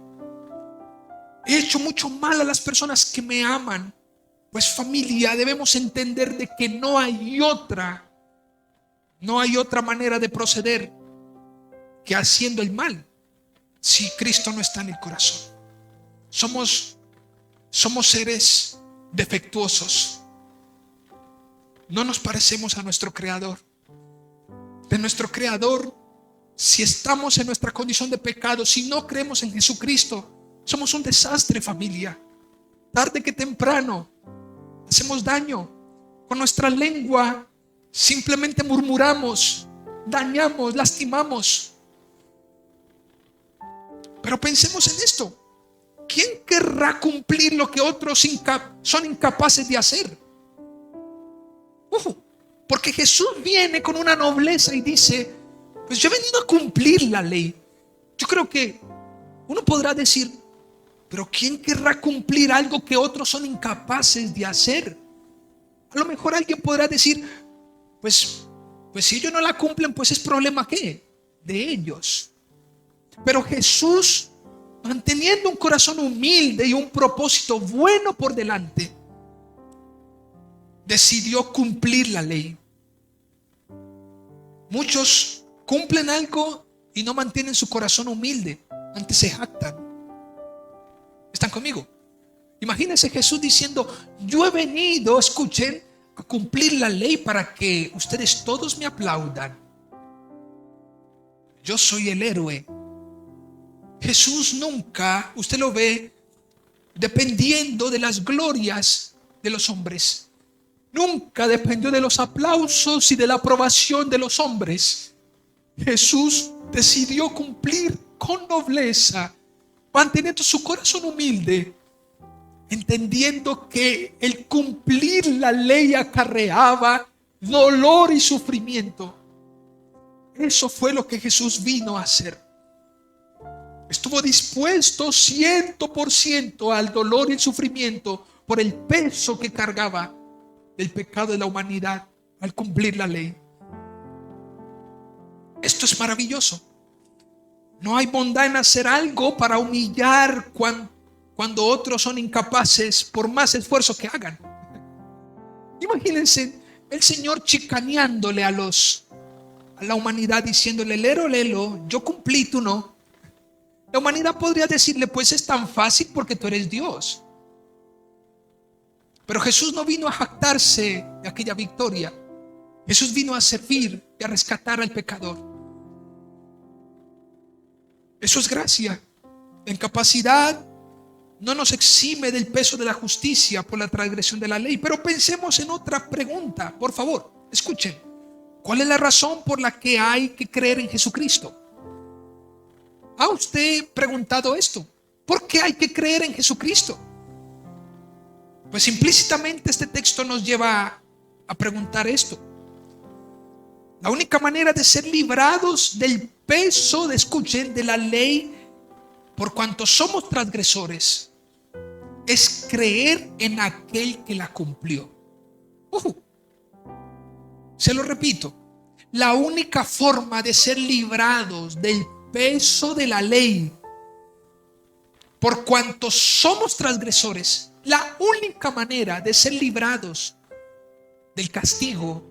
He hecho mucho mal a las personas que me aman. Pues familia, debemos entender de que no hay otra manera de proceder que haciendo el mal si Cristo no está en el corazón. Somos seres defectuosos. No nos parecemos a nuestro Creador. De nuestro Creador, si estamos en nuestra condición de pecado, si no creemos en Jesucristo, somos un desastre, familia. Tarde que temprano hacemos daño. Con nuestra lengua simplemente murmuramos, dañamos, lastimamos. Pero pensemos en esto. ¿Quién querrá cumplir lo que otros son incapaces de hacer? Porque Jesús viene con una nobleza y dice, pues yo he venido a cumplir la ley. Yo creo que uno podrá decir, pero ¿quién querrá cumplir algo que otros son incapaces de hacer? A lo mejor alguien podrá decir, pues si ellos no la cumplen, pues es problema ¿qué? De ellos. Pero Jesús, manteniendo un corazón humilde y un propósito bueno por delante, decidió cumplir la ley. Muchos cumplen algo y no mantienen su corazón humilde, antes se jactan. ¿Están conmigo? Imagínense Jesús diciendo, yo he venido, escuchen, a cumplir la ley para que ustedes todos me aplaudan. Yo soy el héroe. Jesús nunca, usted lo ve, dependiendo de las glorias de los hombres. Nunca dependió de los aplausos y de la aprobación de los hombres. Jesús decidió cumplir con nobleza, manteniendo su corazón humilde, entendiendo que el cumplir la ley acarreaba dolor y sufrimiento. Eso fue lo que Jesús vino a hacer. Estuvo dispuesto 100% al dolor y el sufrimiento por el peso que cargaba del pecado de la humanidad al cumplir la ley. Esto es maravilloso. No hay bondad en hacer algo para humillar cuando otros son incapaces por más esfuerzo que hagan. Imagínense el Señor chicaneándole a la humanidad, diciéndole: lero, lelo, yo cumplí, tú no. La humanidad podría decirle: pues es tan fácil porque tú eres Dios. Pero Jesús no vino a jactarse de aquella victoria. Jesús vino a servir y a rescatar al pecador. Eso es gracia. La incapacidad no nos exime del peso de la justicia por la transgresión de la ley. Pero pensemos en otra pregunta, por favor, escuchen. ¿Cuál es la razón por la que hay que creer en Jesucristo? ¿Ha usted preguntado esto? ¿Por qué hay que creer en Jesucristo? Pues implícitamente este texto nos lleva a preguntar esto. La única manera de ser librados del peso, escuchen, de la ley, por cuanto somos transgresores, es creer en aquel que la cumplió. Se lo repito, la única forma de ser librados del peso de la ley, por cuanto somos transgresores, la única manera de ser librados del castigo,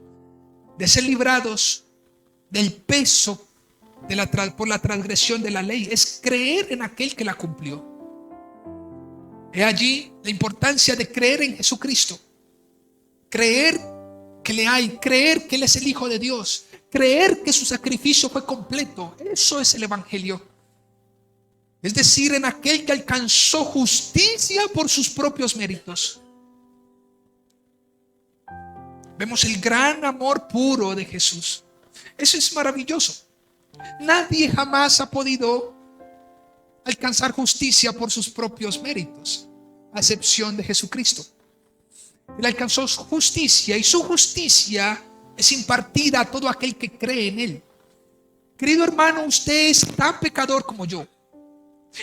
de ser librados del peso por la transgresión de la ley, es creer en aquel que la cumplió. He allí la importancia de creer en Jesucristo. Creer que le hay, creer que Él es el Hijo de Dios, creer que su sacrificio fue completo. Eso es el Evangelio. Es decir, en aquel que alcanzó justicia por sus propios méritos. Vemos el gran amor puro de Jesús. Eso es maravilloso. Nadie jamás ha podido alcanzar justicia por sus propios méritos, a excepción de Jesucristo. Él alcanzó justicia y su justicia es impartida a todo aquel que cree en Él. Querido hermano, usted es tan pecador como yo.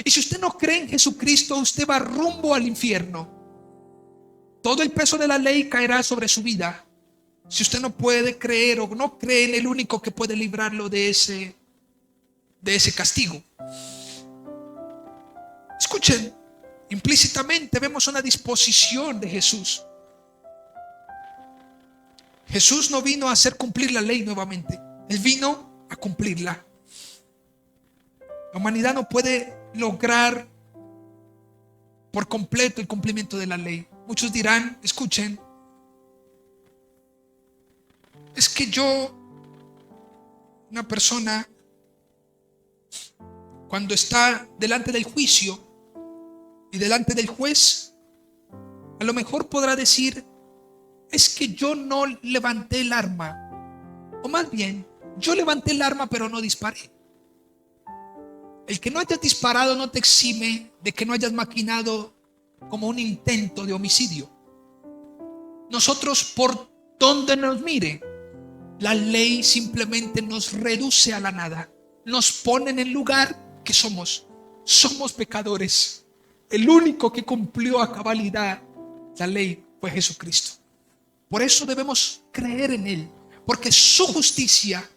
Y si usted no cree en Jesucristo, usted va rumbo al infierno. Todo el peso de la ley caerá sobre su vida. Si usted no puede creer o no cree en el único que puede librarlo de ese castigo. Escuchen, implícitamente vemos una disposición de Jesús. Jesús no vino a hacer cumplir la ley nuevamente. Él vino a cumplirla. La humanidad no puede lograr por completo el cumplimiento de la ley. Muchos dirán, escuchen, es que una persona, cuando está delante del juicio y delante del juez, a lo mejor podrá decir: es que yo no levanté el arma, o más bien, yo levanté el arma pero no disparé. El que no hayas disparado no te exime de que no hayas maquinado como un intento de homicidio. Nosotros, por donde nos mire, la ley simplemente nos reduce a la nada, nos pone en el lugar que somos. Somos pecadores. El único que cumplió a cabalidad la ley fue Jesucristo. Por eso debemos creer en Él, porque su justicia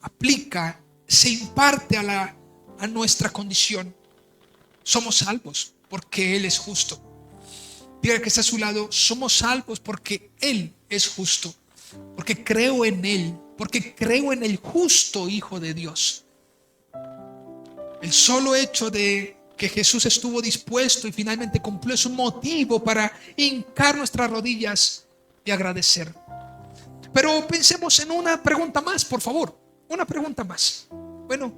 aplica, se imparte a nuestra condición. Somos salvos porque Él es justo. Diga que está a su lado: somos salvos porque Él es justo, porque creo en Él, porque creo en el justo Hijo de Dios. El solo hecho de que Jesús estuvo dispuesto y finalmente cumplió es un motivo para hincar nuestras rodillas y agradecer. Pero pensemos en una pregunta más, por favor. Una pregunta más. Bueno,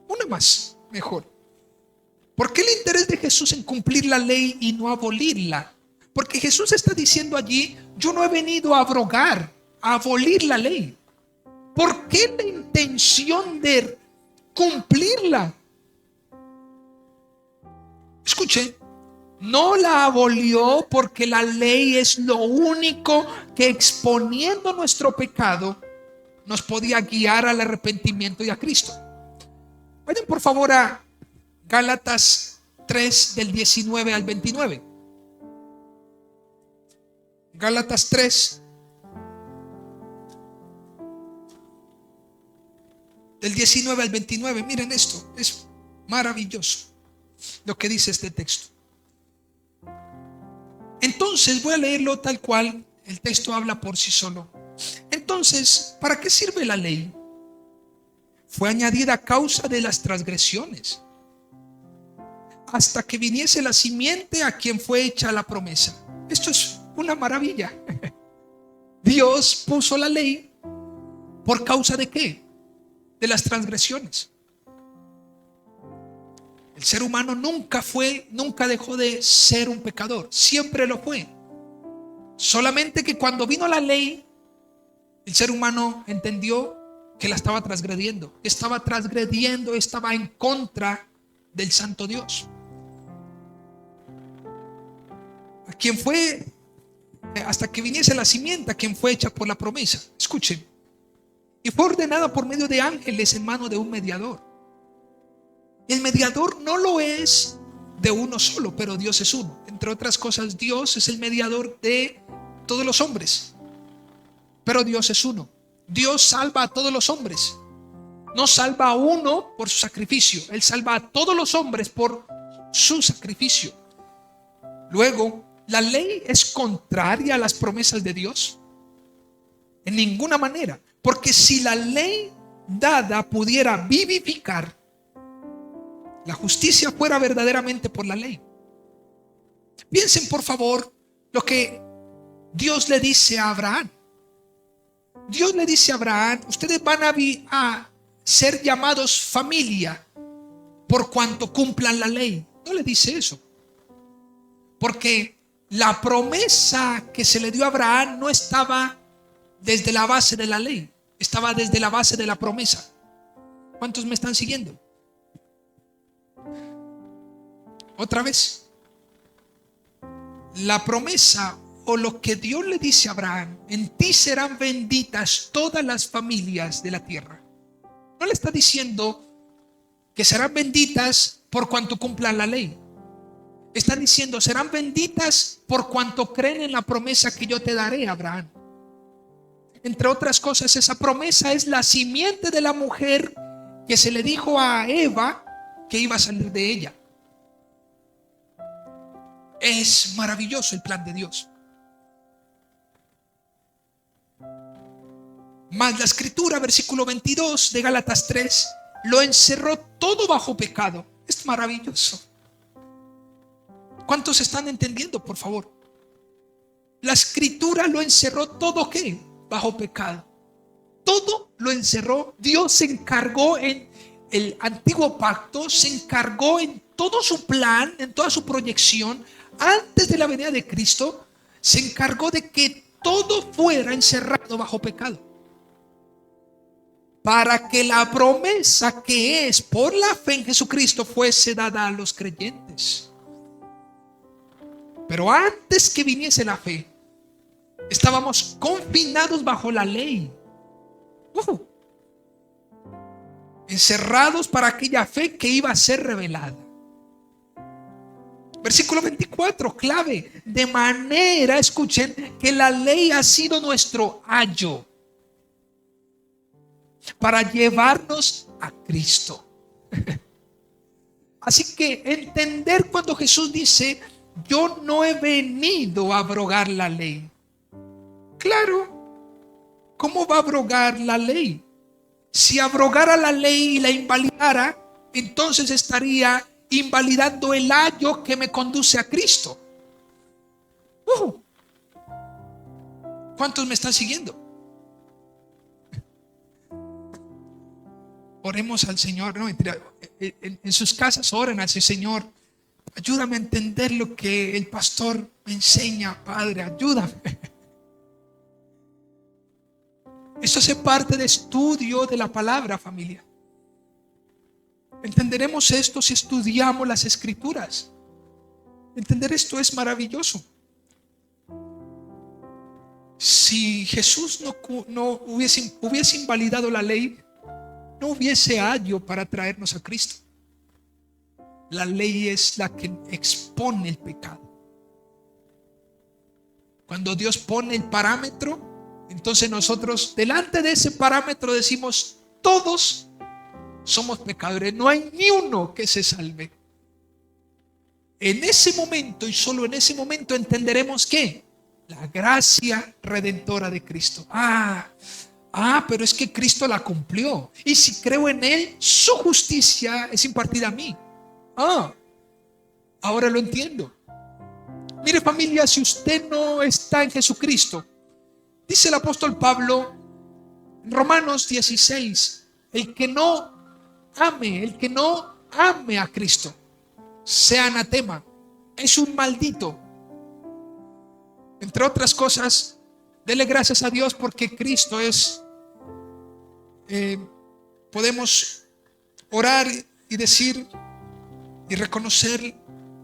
una más, mejor. ¿Por qué el interés de Jesús en cumplir la ley y no abolirla? Porque Jesús está diciendo allí: yo no he venido a abrogar, a abolir la ley. ¿Por qué la intención de cumplirla? Escuche, no la abolió porque la ley es lo único que, exponiendo nuestro pecado, nos podía guiar al arrepentimiento y a Cristo. Vayan por favor a Gálatas 3 del 19 al 29. Gálatas 3 del 19 al 29. Miren esto, es maravilloso lo que dice este texto. Entonces voy a leerlo tal cual. El texto habla por sí solo. Entonces, ¿para qué sirve la ley? Fue añadida a causa de las transgresiones, hasta que viniese la simiente a quien fue hecha la promesa. Esto es una maravilla. Dios puso la ley ¿por causa de qué? De las transgresiones. El ser humano nunca dejó de ser un pecador, siempre lo fue. Solamente que cuando vino la ley, el ser humano entendió que la estaba transgrediendo, estaba en contra del santo Dios. A quien fue, hasta que viniese la simiente, a quien fue hecha por la promesa. Escuchen, y fue ordenada por medio de ángeles en mano de un mediador. El mediador no lo es de uno solo, pero Dios es uno. Entre otras cosas, Dios es el mediador de todos los hombres, pero Dios es uno. Dios salva a todos los hombres. No salva a uno por su sacrificio, Él salva a todos los hombres por su sacrificio. Luego, ¿la ley es contraria a las promesas de Dios? En ninguna manera, porque si la ley dada pudiera vivificar, la justicia fuera verdaderamente por la ley. Piensen por favor lo que Dios le dice a Abraham. Dios le dice a Abraham: ustedes van a ser llamados familia por cuanto cumplan la ley. No le dice eso, porque la promesa que se le dio a Abraham no estaba desde la base de la ley, estaba desde la base de la promesa. ¿Cuántos me están siguiendo? Otra vez, la promesa o lo que Dios le dice a Abraham: en ti serán benditas todas las familias de la tierra. No le está diciendo que serán benditas por cuanto cumplan la ley. Está diciendo: serán benditas por cuanto creen en la promesa que yo te daré, Abraham. Entre otras cosas, esa promesa es la simiente de la mujer que se le dijo a Eva que iba a salir de ella. Es maravilloso el plan de Dios. Mas la escritura, versículo 22 de Gálatas 3, lo encerró todo bajo pecado. Es maravilloso. ¿Cuántos están entendiendo, por favor? La escritura lo encerró todo, ¿qué? Bajo pecado. Todo lo encerró. Dios se encargó en el antiguo pacto, se encargó en todo su plan, en toda su proyección, antes de la venida de Cristo, se encargó de que todo fuera encerrado bajo pecado, para que la promesa que es por la fe en Jesucristo fuese dada a los creyentes. Pero antes que viniese la fe, estábamos confinados bajo la ley, encerrados para aquella fe que iba a ser revelada. Versículo 24, clave: de manera, escuchen, que la ley ha sido nuestro ayo para llevarnos a Cristo. Así que entender cuando Jesús dice: yo no he venido a abrogar la ley. Claro, ¿cómo va a abrogar la ley? Si abrogara la ley y la invalidara, entonces estaría invalidando el ayo que me conduce a Cristo. ¿Cuántos me están siguiendo? Oremos al Señor, ¿no? En sus casas oren al Señor: Ayúdame a entender lo que el pastor me enseña, Padre, ayúdame. Esto hace parte de estudio de la palabra, familia. Entenderemos esto si estudiamos las Escrituras. Entender esto es maravilloso. Si Jesús no hubiese invalidado la ley, no hubiese ayo para traernos a Cristo. La ley es la que expone el pecado. Cuando Dios pone el parámetro, entonces nosotros delante de ese parámetro decimos: todos somos pecadores, no hay ni uno que se salve. En ese momento y solo en ese momento entenderemos que la gracia redentora de Cristo. Pero es que Cristo la cumplió. Y si creo en Él, su justicia es impartida a mí. Ahora lo entiendo. Mire, familia, si usted no está en Jesucristo, dice el apóstol Pablo en Romanos 16, el que no ame a Cristo, sea anatema, es un maldito. Entre otras cosas, dele gracias a Dios porque Cristo es, podemos orar y decir y reconocer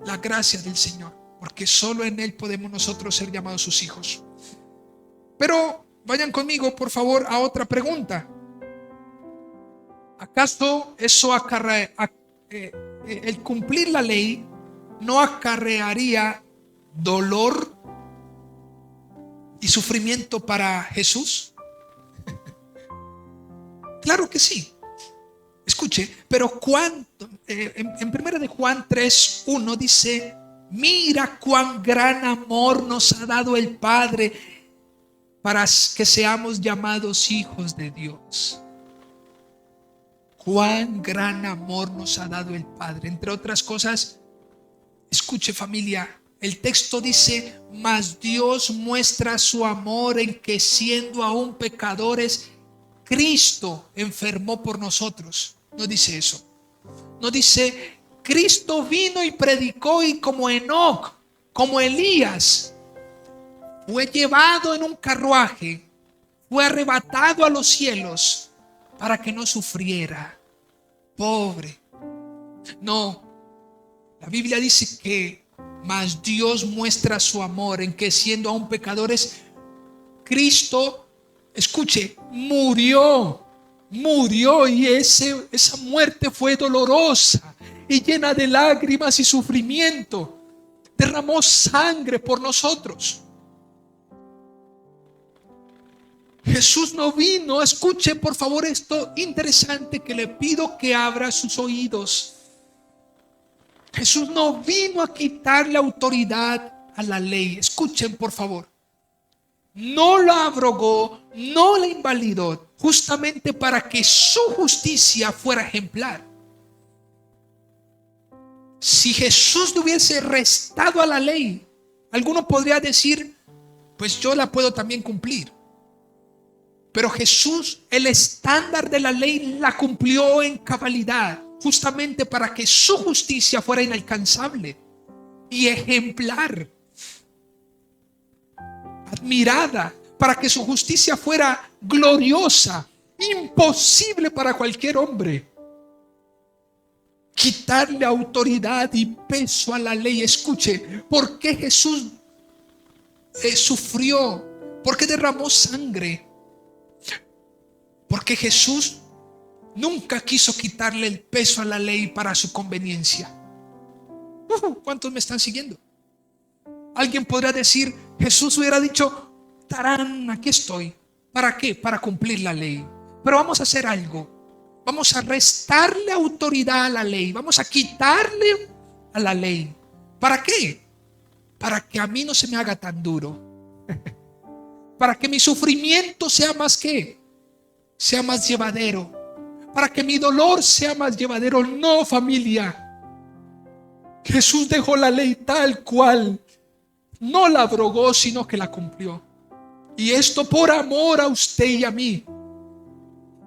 la gracia del Señor, porque solo en Él podemos nosotros ser llamados sus hijos. Pero vayan conmigo, por favor, a otra pregunta. ¿Acaso eso el cumplir la ley no acarrearía dolor y sufrimiento para Jesús? Claro que sí. Escuche, pero en 1 de Juan 3:1 dice: mira cuán gran amor nos ha dado el Padre para que seamos llamados hijos de Dios. Cuán gran amor nos ha dado el Padre. Entre otras cosas, escuche, familia, el texto dice: mas Dios muestra su amor en que siendo aún pecadores, Cristo enfermó por nosotros. No dice eso. No dice: Cristo vino y predicó y como Enoc, como Elías, fue llevado en un carruaje, fue arrebatado a los cielos para que no sufriera. Pobre. No. La Biblia dice que mas Dios muestra su amor en que siendo aún pecadores, Cristo, escuche, murió y esa muerte fue dolorosa y llena de lágrimas y sufrimiento. Derramó sangre por nosotros. Jesús no vino, escuche por favor esto interesante que le pido que abra sus oídos. Jesús no vino a quitarle autoridad a la ley. Escuchen por favor. No la abrogó, no la invalidó, justamente para que su justicia fuera ejemplar. Si Jesús le hubiese restado a la ley, alguno podría decir: pues yo la puedo también cumplir. Pero Jesús, el estándar de la ley, la cumplió en cabalidad, justamente para que su justicia fuera inalcanzable y ejemplar, admirada, para que su justicia fuera gloriosa, imposible para cualquier hombre. Quitarle autoridad y peso a la ley. Escuche, ¿por qué Jesús sufrió? ¿Por qué derramó sangre? Porque Jesús nunca quiso quitarle el peso a la ley para su conveniencia. ¿Cuántos me están siguiendo? Alguien podrá decir: Jesús hubiera dicho: tarán, aquí estoy. ¿Para qué? Para cumplir la ley. Pero vamos a hacer algo. Vamos a restarle autoridad a la ley. Vamos a quitarle a la ley. ¿Para qué? Para que a mí no se me haga tan duro. Para que mi sufrimiento sea más llevadero. Para que mi dolor sea más llevadero. No, familia. Jesús dejó la ley tal cual. No la abrogó, sino que la cumplió. Y esto por amor a usted y a mí.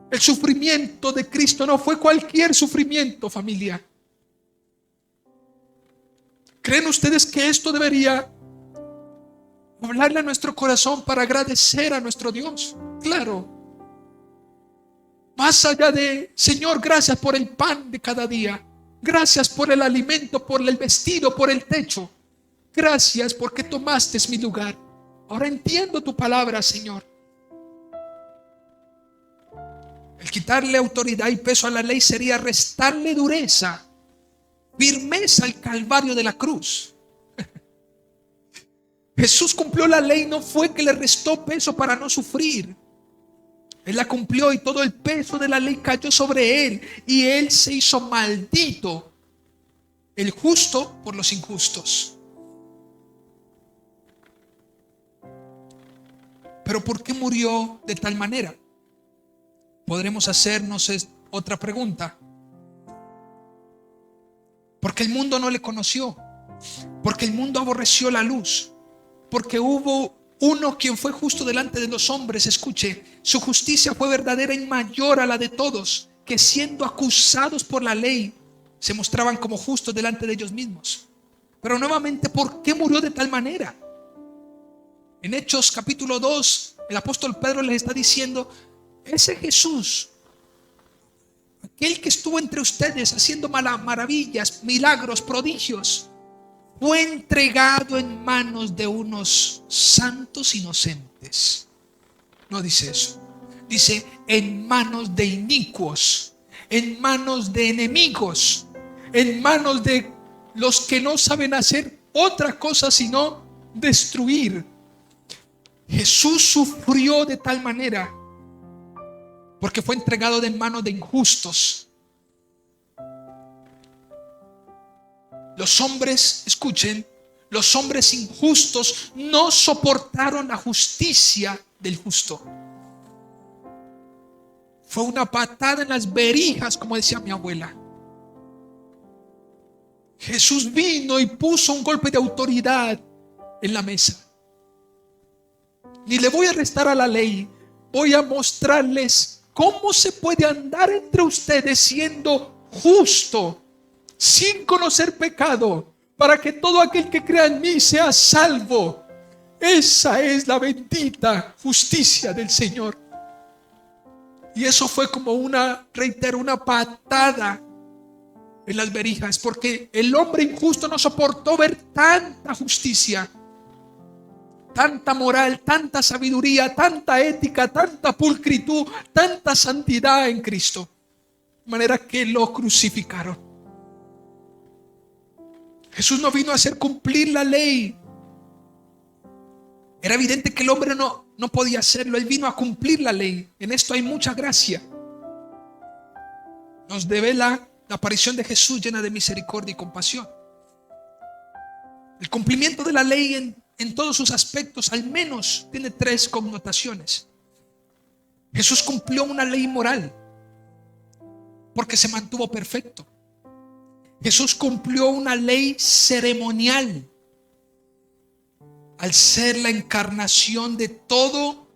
El sufrimiento de Cristo no fue cualquier sufrimiento, familia. ¿Creen ustedes que esto debería hablarle a nuestro corazón para agradecer a nuestro Dios? Claro. Más allá de, Señor, gracias por el pan de cada día. Gracias por el alimento, por el vestido, por el techo. Gracias porque tomaste mi lugar. Ahora entiendo tu palabra, Señor. El quitarle autoridad y peso a la ley sería restarle dureza, firmeza al calvario de la cruz. Jesús cumplió la ley, no fue que le restó peso para no sufrir. Él la cumplió y todo el peso de la ley cayó sobre él y él se hizo maldito, el justo por los injustos. Pero ¿por qué murió de tal manera? Podremos hacernos otra pregunta. Porque el mundo no le conoció, porque el mundo aborreció la luz, porque hubo uno quien fue justo delante de los hombres. Escuche, su justicia fue verdadera y mayor a la de todos, que siendo acusados por la ley, se mostraban como justos delante de ellos mismos. Pero nuevamente, ¿por qué murió de tal manera? En Hechos capítulo 2, el apóstol Pedro les está diciendo: ese Jesús, aquel que estuvo entre ustedes haciendo maravillas, milagros, prodigios, fue entregado en manos de unos santos inocentes. No dice eso. Dice en manos de inicuos, en manos de enemigos, en manos de los que no saben hacer otra cosa sino destruir. Jesús sufrió de tal manera porque fue entregado de manos de injustos. Los hombres, escuchen, los hombres injustos no soportaron la justicia del justo. Fue una patada en las verijas, como decía mi abuela. Jesús vino y puso un golpe de autoridad en la mesa. Ni le voy a restar a la ley, voy a mostrarles cómo se puede andar entre ustedes siendo justo, sin conocer pecado, para que todo aquel que crea en mí sea salvo. Esa es la bendita justicia del Señor. Y eso fue como una patada en las verijas, porque el hombre injusto no soportó ver tanta justicia, tanta moral, tanta sabiduría, tanta ética, tanta pulcritud, tanta santidad en Cristo, de manera que lo crucificaron. Jesús no vino a hacer cumplir la ley. Era evidente que el hombre no podía hacerlo. Él vino a cumplir la ley. En esto hay mucha gracia. Nos devela la aparición de Jesús llena de misericordia y compasión. El cumplimiento de la ley en todos sus aspectos al menos tiene tres connotaciones. Jesús cumplió una ley moral porque se mantuvo perfecto. Jesús cumplió una ley ceremonial al ser la encarnación de todo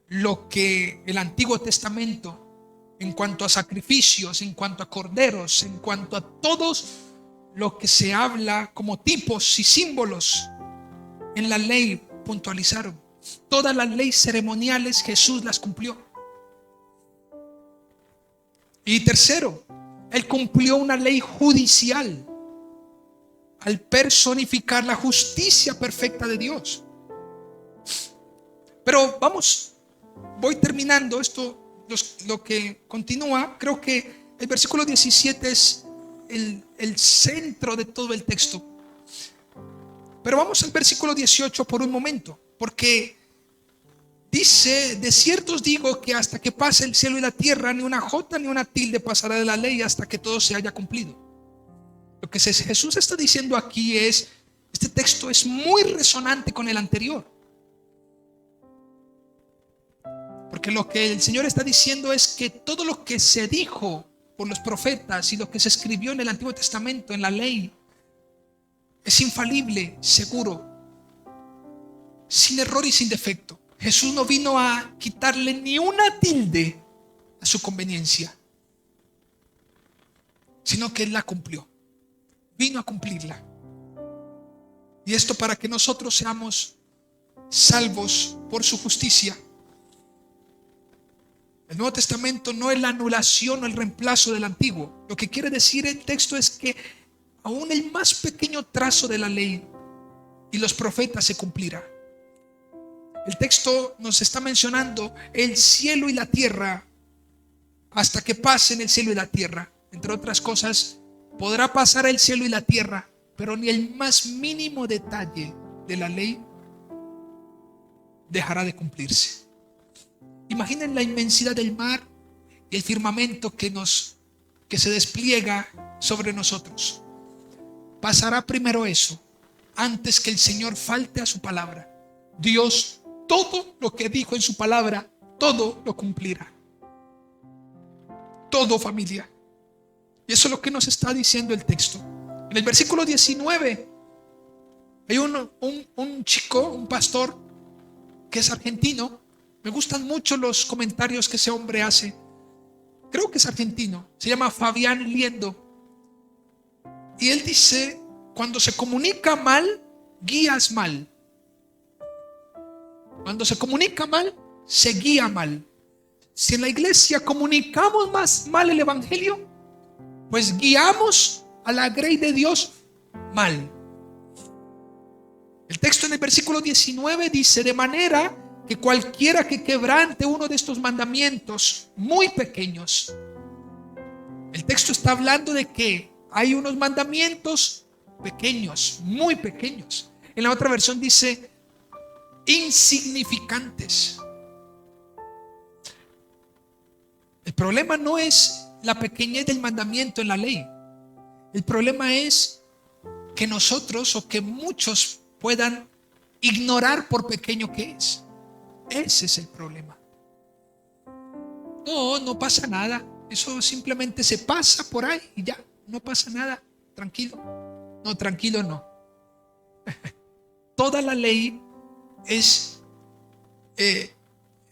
lo que el Antiguo Testamento, en cuanto a sacrificios, en cuanto a corderos, en cuanto a todos lo que se habla como tipos y símbolos en la ley puntualizaron. Todas las leyes ceremoniales Jesús las cumplió. Y tercero, Él cumplió una ley judicial al personificar la justicia perfecta de Dios. Pero voy terminando esto, lo que continúa. Creo que el versículo 17 es el centro de todo el texto. Pero vamos al versículo 18 por un momento, porque dice: de cierto os digo que hasta que pase el cielo y la tierra, ni una jota ni una tilde pasará de la ley hasta que todo se haya cumplido. Lo que Jesús está diciendo aquí es, este texto es muy resonante con el anterior. Porque lo que el Señor está diciendo es que todo lo que se dijo por los profetas y lo que se escribió en el Antiguo Testamento, en la ley, es infalible, seguro, sin error y sin defecto. Jesús no vino a quitarle ni una tilde a su conveniencia, sino que Él la cumplió. vino a cumplirla. Y esto para que nosotros seamos salvos por su justicia. El Nuevo Testamento no es la anulación o el reemplazo del Antiguo. Lo que quiere decir el texto es que aún el más pequeño trazo de la ley y los profetas se cumplirá. El texto nos está mencionando el cielo y la tierra hasta que pasen el cielo y la tierra. Entre otras cosas, podrá pasar el cielo y la tierra, pero ni el más mínimo detalle de la ley dejará de cumplirse. Imaginen la inmensidad del mar y el firmamento que se despliega sobre nosotros. Pasará primero eso, antes que el Señor falte a su palabra. Dios, todo lo que dijo en su palabra, todo lo cumplirá. Todo, familia. Y eso es lo que nos está diciendo el texto. En el versículo 19 hay un chico, un pastor que es argentino. Me gustan mucho los comentarios que ese hombre hace. Creo que es argentino. Se llama Fabián Liendo. Y él dice: cuando se comunica mal, guías mal. Cuando se comunica mal, se guía mal. Si en la iglesia comunicamos más mal el evangelio, pues guiamos a la grey de Dios mal. El texto en el versículo 19 dice: de manera que cualquiera que quebrante uno de estos mandamientos muy pequeños. El texto está hablando de que hay unos mandamientos pequeños, muy pequeños. En la otra versión dice insignificantes. El problema no es la pequeñez del mandamiento en la ley. El problema es que nosotros o que muchos puedan ignorar por pequeño que es. Ese es el problema. No pasa nada. Eso simplemente se pasa por ahí y ya, no pasa nada. Tranquilo. No, tranquilo no. Toda la ley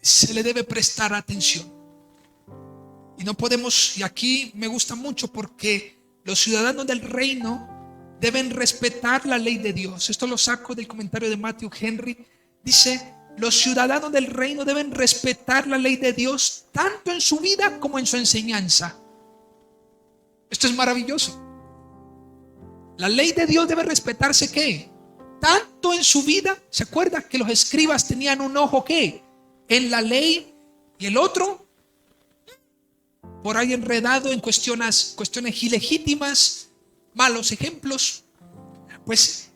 se le debe prestar atención. Y no podemos, y aquí me gusta mucho porque los ciudadanos del reino deben respetar la ley de Dios. Esto lo saco del comentario de Matthew Henry. Dice: los ciudadanos del reino deben respetar la ley de Dios tanto en su vida como en su enseñanza. Esto es maravilloso. La ley de Dios debe respetarse ¿qué? Tanto en su vida. ¿Se acuerda que los escribas tenían un ojo ¿qué? En la ley y el otro por ahí enredado en cuestiones ilegítimas, malos ejemplos? Pues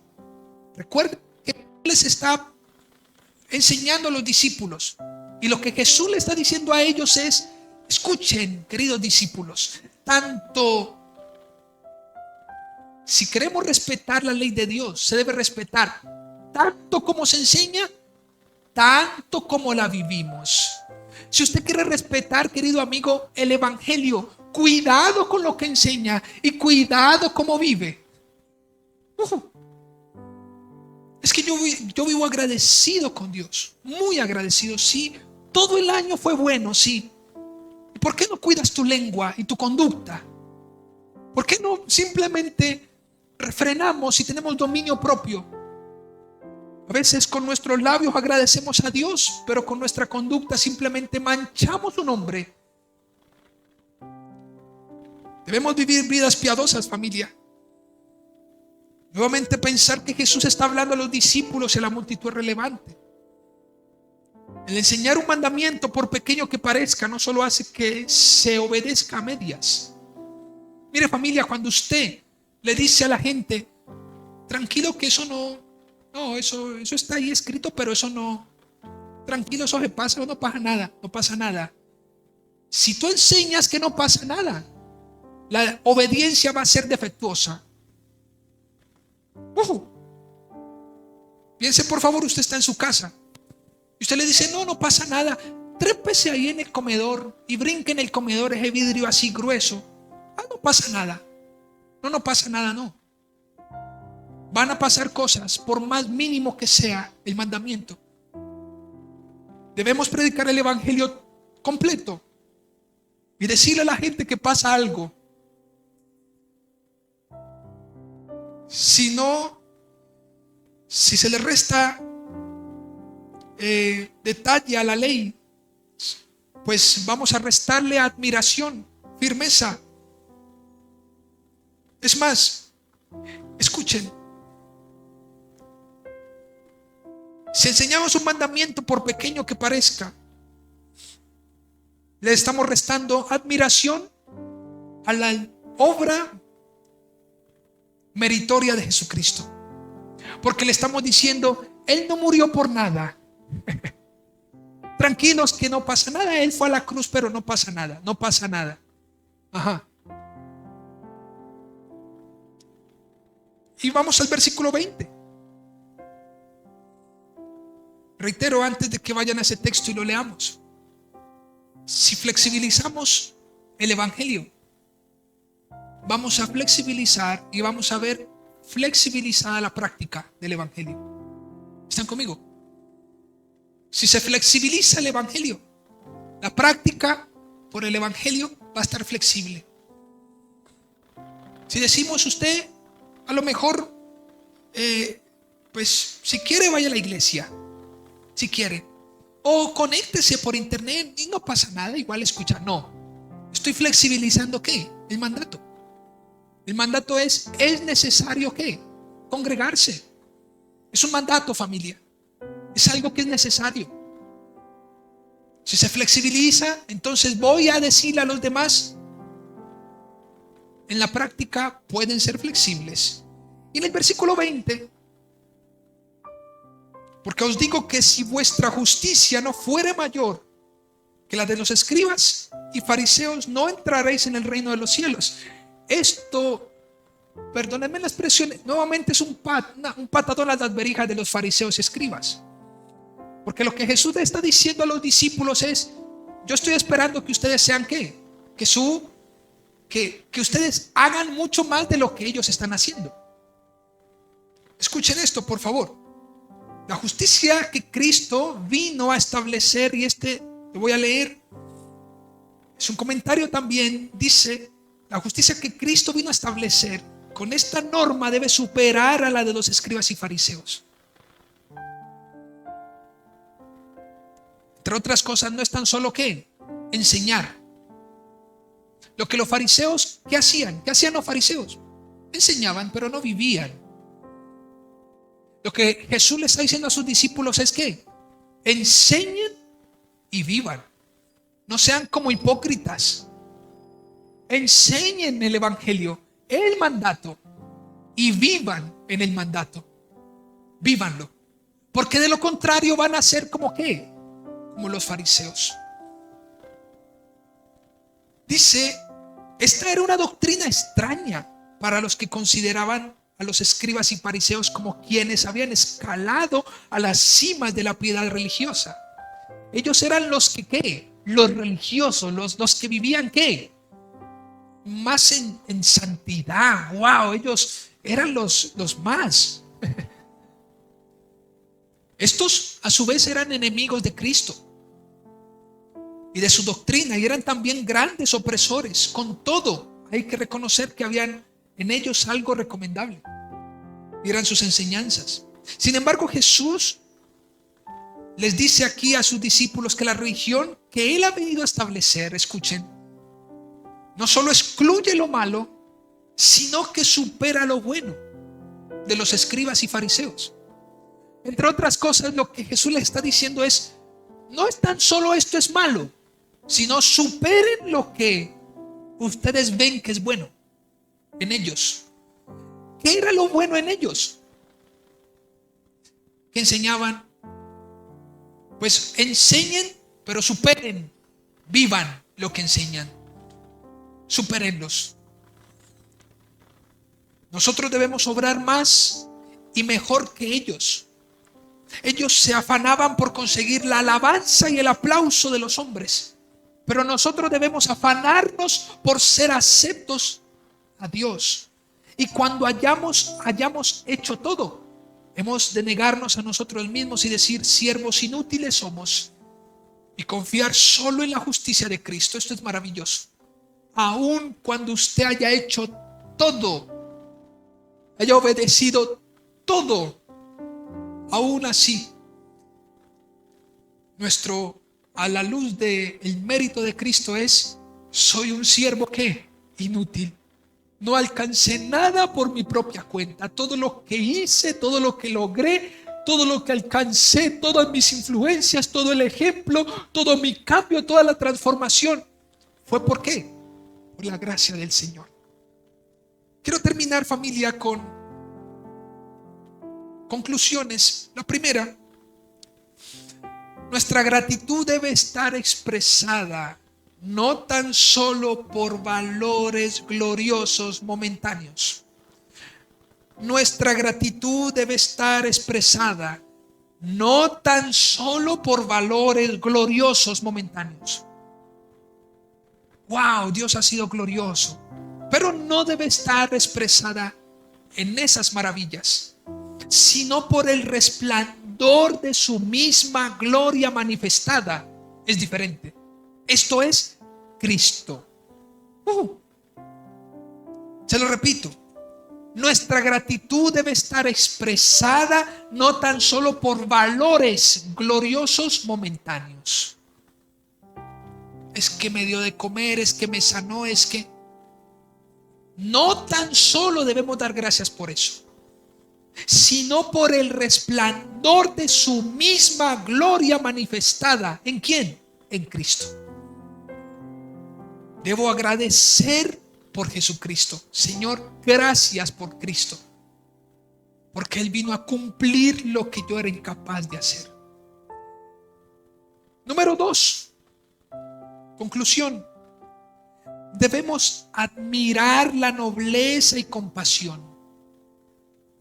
recuerden que les está enseñando a los discípulos, y lo que Jesús le está diciendo a ellos es: escuchen, queridos discípulos, tanto si queremos respetar la ley de Dios, se debe respetar tanto como se enseña, tanto como la vivimos. Si usted quiere respetar, querido amigo, el evangelio, cuidado con lo que enseña y cuidado cómo vive. Es que yo vivo agradecido con Dios, muy agradecido. Sí, todo el año fue bueno, sí. ¿Y por qué no cuidas tu lengua y tu conducta? ¿Por qué no simplemente refrenamos y tenemos dominio propio? A veces con nuestros labios agradecemos a Dios, pero con nuestra conducta simplemente manchamos su nombre. Debemos vivir vidas piadosas, familia. Nuevamente, pensar que Jesús está hablando a los discípulos y a la multitud es relevante. El enseñar un mandamiento, por pequeño que parezca, no solo hace que se obedezca a medias. Mire, familia, cuando usted le dice a la gente: tranquilo que eso eso está ahí escrito, pero eso no, tranquilo, eso se pasa, no pasa nada, no pasa nada. Si tú enseñas que no pasa nada, la obediencia va a ser defectuosa. Piense, por favor, usted está en su casa y usted le dice: no pasa nada, trépese ahí en el comedor y brinque en el comedor, ese vidrio así grueso. No pasa nada. No pasa nada, no. Van a pasar cosas, por más mínimo que sea el mandamiento. Debemos predicar el evangelio completo y decirle a la gente que pasa algo. sino si se le resta detalle a la ley, pues vamos a restarle admiración, firmeza. Es más, escuchen, si enseñamos un mandamiento, por pequeño que parezca, le estamos restando admiración a la obra meritoria de Jesucristo, porque le estamos diciendo: Él no murió por nada. Tranquilos, que no pasa nada. Él fue a la cruz, pero no pasa nada, no pasa nada. Ajá. Y vamos al versículo 20. Reitero, antes de que vayan a ese texto y lo leamos, si flexibilizamos el evangelio, vamos a flexibilizar y vamos a ver flexibilizada la práctica del evangelio. ¿Están conmigo? Si se flexibiliza el evangelio, la práctica por el evangelio va a estar flexible. Si decimos: usted a lo mejor pues si quiere vaya a la iglesia, si quiere, o conéctese por internet y no pasa nada, igual escucha. No, estoy flexibilizando ¿qué? El mandato. El mandato es necesario ¿qué? Congregarse. Es un mandato, familia. Es algo que es necesario. Si se flexibiliza, entonces voy a decirle a los demás: en la práctica pueden ser flexibles. Y en el versículo 20, porque os digo que si vuestra justicia no fuere mayor que la de los escribas y fariseos, no entraréis en el reino de los cielos. Esto, perdónenme la expresión, nuevamente es un patadón a las verijas de los fariseos y escribas. Porque lo que Jesús le está diciendo a los discípulos es: yo estoy esperando que ustedes sean ¿qué? Que ustedes hagan mucho más de lo que ellos están haciendo. Escuchen esto, por favor. La justicia que Cristo vino a establecer, y lo voy a leer, es un comentario también, dice: la justicia que Cristo vino a establecer con esta norma debe superar a la de los escribas y fariseos. Entre otras cosas, no es tan solo ¿qué? Enseñar. Lo que los fariseos, ¿qué hacían? ¿Qué hacían los fariseos? Enseñaban, pero no vivían. Lo que Jesús le está diciendo a sus discípulos es que enseñen y vivan. No sean como hipócritas. Enseñen el evangelio, el mandato, y vivan en el mandato. Vívanlo. Porque de lo contrario van a ser como ¿qué? Como los fariseos. Dice: esta era una doctrina extraña para los que consideraban a los escribas y fariseos como quienes habían escalado a las cimas de la piedad religiosa. Ellos eran los que ¿qué? Los religiosos, los que vivían ¿qué? Más en santidad. Wow, ellos eran los más. Estos a su vez eran enemigos de Cristo y de su doctrina, y eran también grandes opresores. Con todo, hay que reconocer que habían en ellos algo recomendable, y eran sus enseñanzas. Sin embargo, Jesús les dice aquí a sus discípulos que la religión que Él ha venido a establecer, escuchen, no solo excluye lo malo, sino que supera lo bueno de los escribas y fariseos. Entre otras cosas, lo que Jesús les está diciendo es: no es tan solo esto es malo, sino superen lo que ustedes ven que es bueno en ellos. ¿Qué era lo bueno en ellos? Que enseñaban. Pues enseñen, pero superen, vivan lo que enseñan. Supérenlos. Nosotros debemos obrar más y mejor que ellos. Ellos se afanaban por conseguir la alabanza y el aplauso de los hombres, pero nosotros debemos afanarnos por ser aceptos a Dios. Y cuando hayamos hecho todo, hemos de negarnos a nosotros mismos y decir: siervos inútiles somos, y confiar solo en la justicia de Cristo. Esto es maravilloso. Aun cuando usted haya hecho todo, haya obedecido todo, aún así, a la luz del mérito de Cristo es: soy un siervo que inútil. No alcancé nada por mi propia cuenta. Todo lo que hice, todo lo que logré, todo lo que alcancé, todas mis influencias, todo el ejemplo, todo mi cambio, toda la transformación, ¿fue por qué? Por la gracia del Señor. Quiero terminar, familia, con conclusiones. La primera: nuestra gratitud debe estar expresada no tan solo por valores gloriosos momentáneos. Nuestra gratitud debe estar expresada no tan solo por valores gloriosos momentáneos. Wow, Dios ha sido glorioso, pero no debe estar expresada en esas maravillas, sino por el resplandor de su misma gloria manifestada. Es diferente. Esto es Cristo. Se lo repito. Nuestra gratitud debe estar expresada no tan solo por valores gloriosos momentáneos. Es que me dio de comer, es que me sanó, es que... No tan solo debemos dar gracias por eso, sino por el resplandor de su misma gloria manifestada. ¿En quién? En Cristo. Debo agradecer por Jesucristo. Señor, gracias por Cristo, porque Él vino a cumplir lo que yo era incapaz de hacer. Número 2, conclusión. Debemos admirar la nobleza y compasión,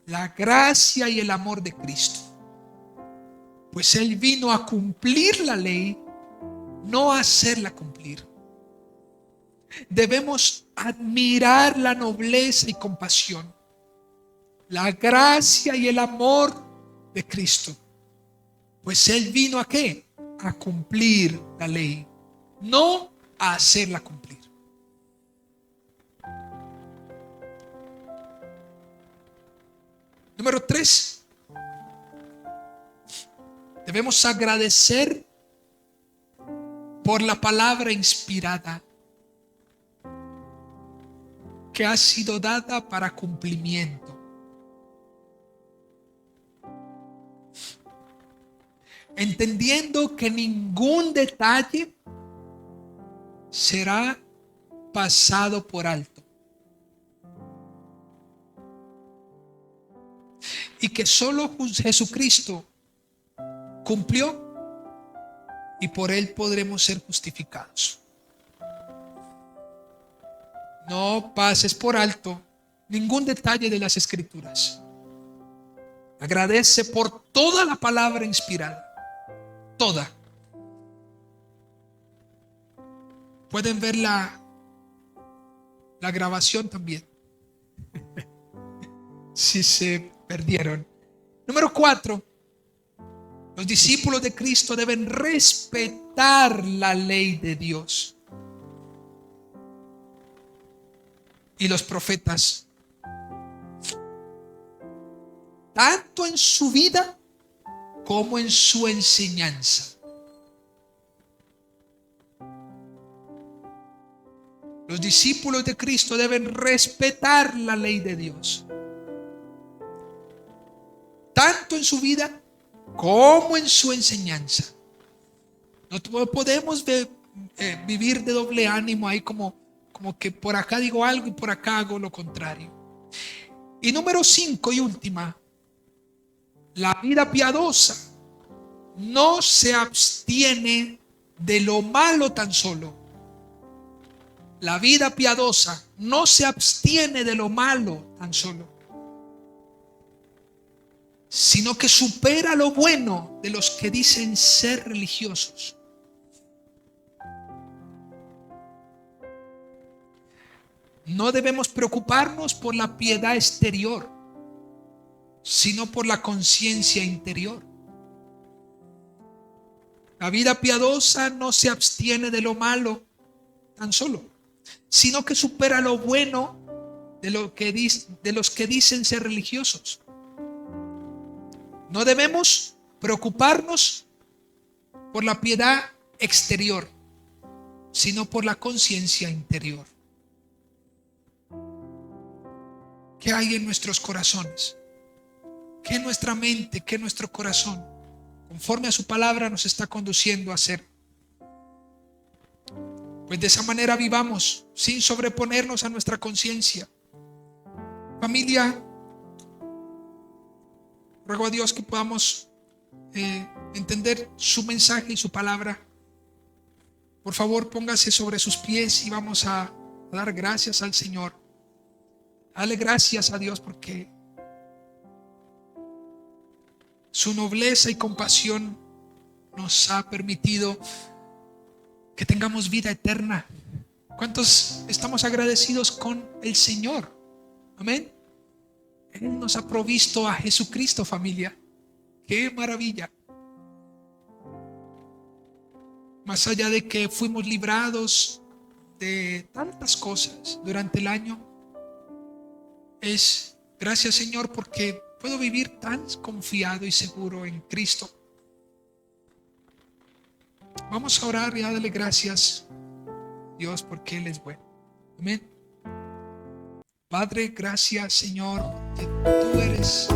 la gracia y el amor de Cristo, pues Él vino a cumplir la ley, no a hacerla cumplir. Debemos admirar la nobleza y compasión, la gracia y el amor de Cristo, pues Él vino ¿a qué? A cumplir la ley, no a hacerla cumplir. Número 3, debemos agradecer por la palabra inspirada que ha sido dada para cumplimiento. Entendiendo que ningún detalle será pasado por alto. Y que solo Jesucristo cumplió y por Él podremos ser justificados. No pases por alto ningún detalle de las Escrituras. Agradece por toda la palabra inspirada. Toda. Pueden ver la grabación también, si se perdieron. Número 4, los discípulos de Cristo deben respetar la ley de Dios y los profetas, tanto en su vida como en su enseñanza. Los discípulos de Cristo deben respetar la ley de Dios, tanto en su vida como en su enseñanza. No podemos vivir de doble ánimo ahí, como que por acá digo algo y por acá hago lo contrario. Y número 5 y última, la vida piadosa no se abstiene de lo malo tan solo. La vida piadosa no se abstiene de lo malo tan solo, sino que supera lo bueno de los que dicen ser religiosos. No debemos preocuparnos por la piedad exterior, sino por la conciencia interior. La vida piadosa no se abstiene de lo malo tan solo, sino que supera lo bueno de los que dicen ser religiosos. No debemos preocuparnos por la piedad exterior, sino por la conciencia interior. ¿Qué hay en nuestros corazones? ¿Qué nuestra mente, qué nuestro corazón, conforme a su palabra, nos está conduciendo a hacer? Pues de esa manera vivamos sin sobreponernos a nuestra conciencia. Familia, ruego a Dios que podamos entender su mensaje y su palabra. Por favor, póngase sobre sus pies y vamos a dar gracias al Señor. Dale gracias a Dios porque su nobleza y compasión nos ha permitido que tengamos vida eterna. ¿Cuántos estamos agradecidos con el Señor? Amén. Él nos ha provisto a Jesucristo, familia. ¡Qué maravilla! Más allá de que fuimos librados de tantas cosas durante el año, es gracias, Señor, porque puedo vivir tan confiado y seguro en Cristo. Vamos a orar y a darle gracias a Dios porque Él es bueno. Amén. Padre, gracias, Señor, que tú eres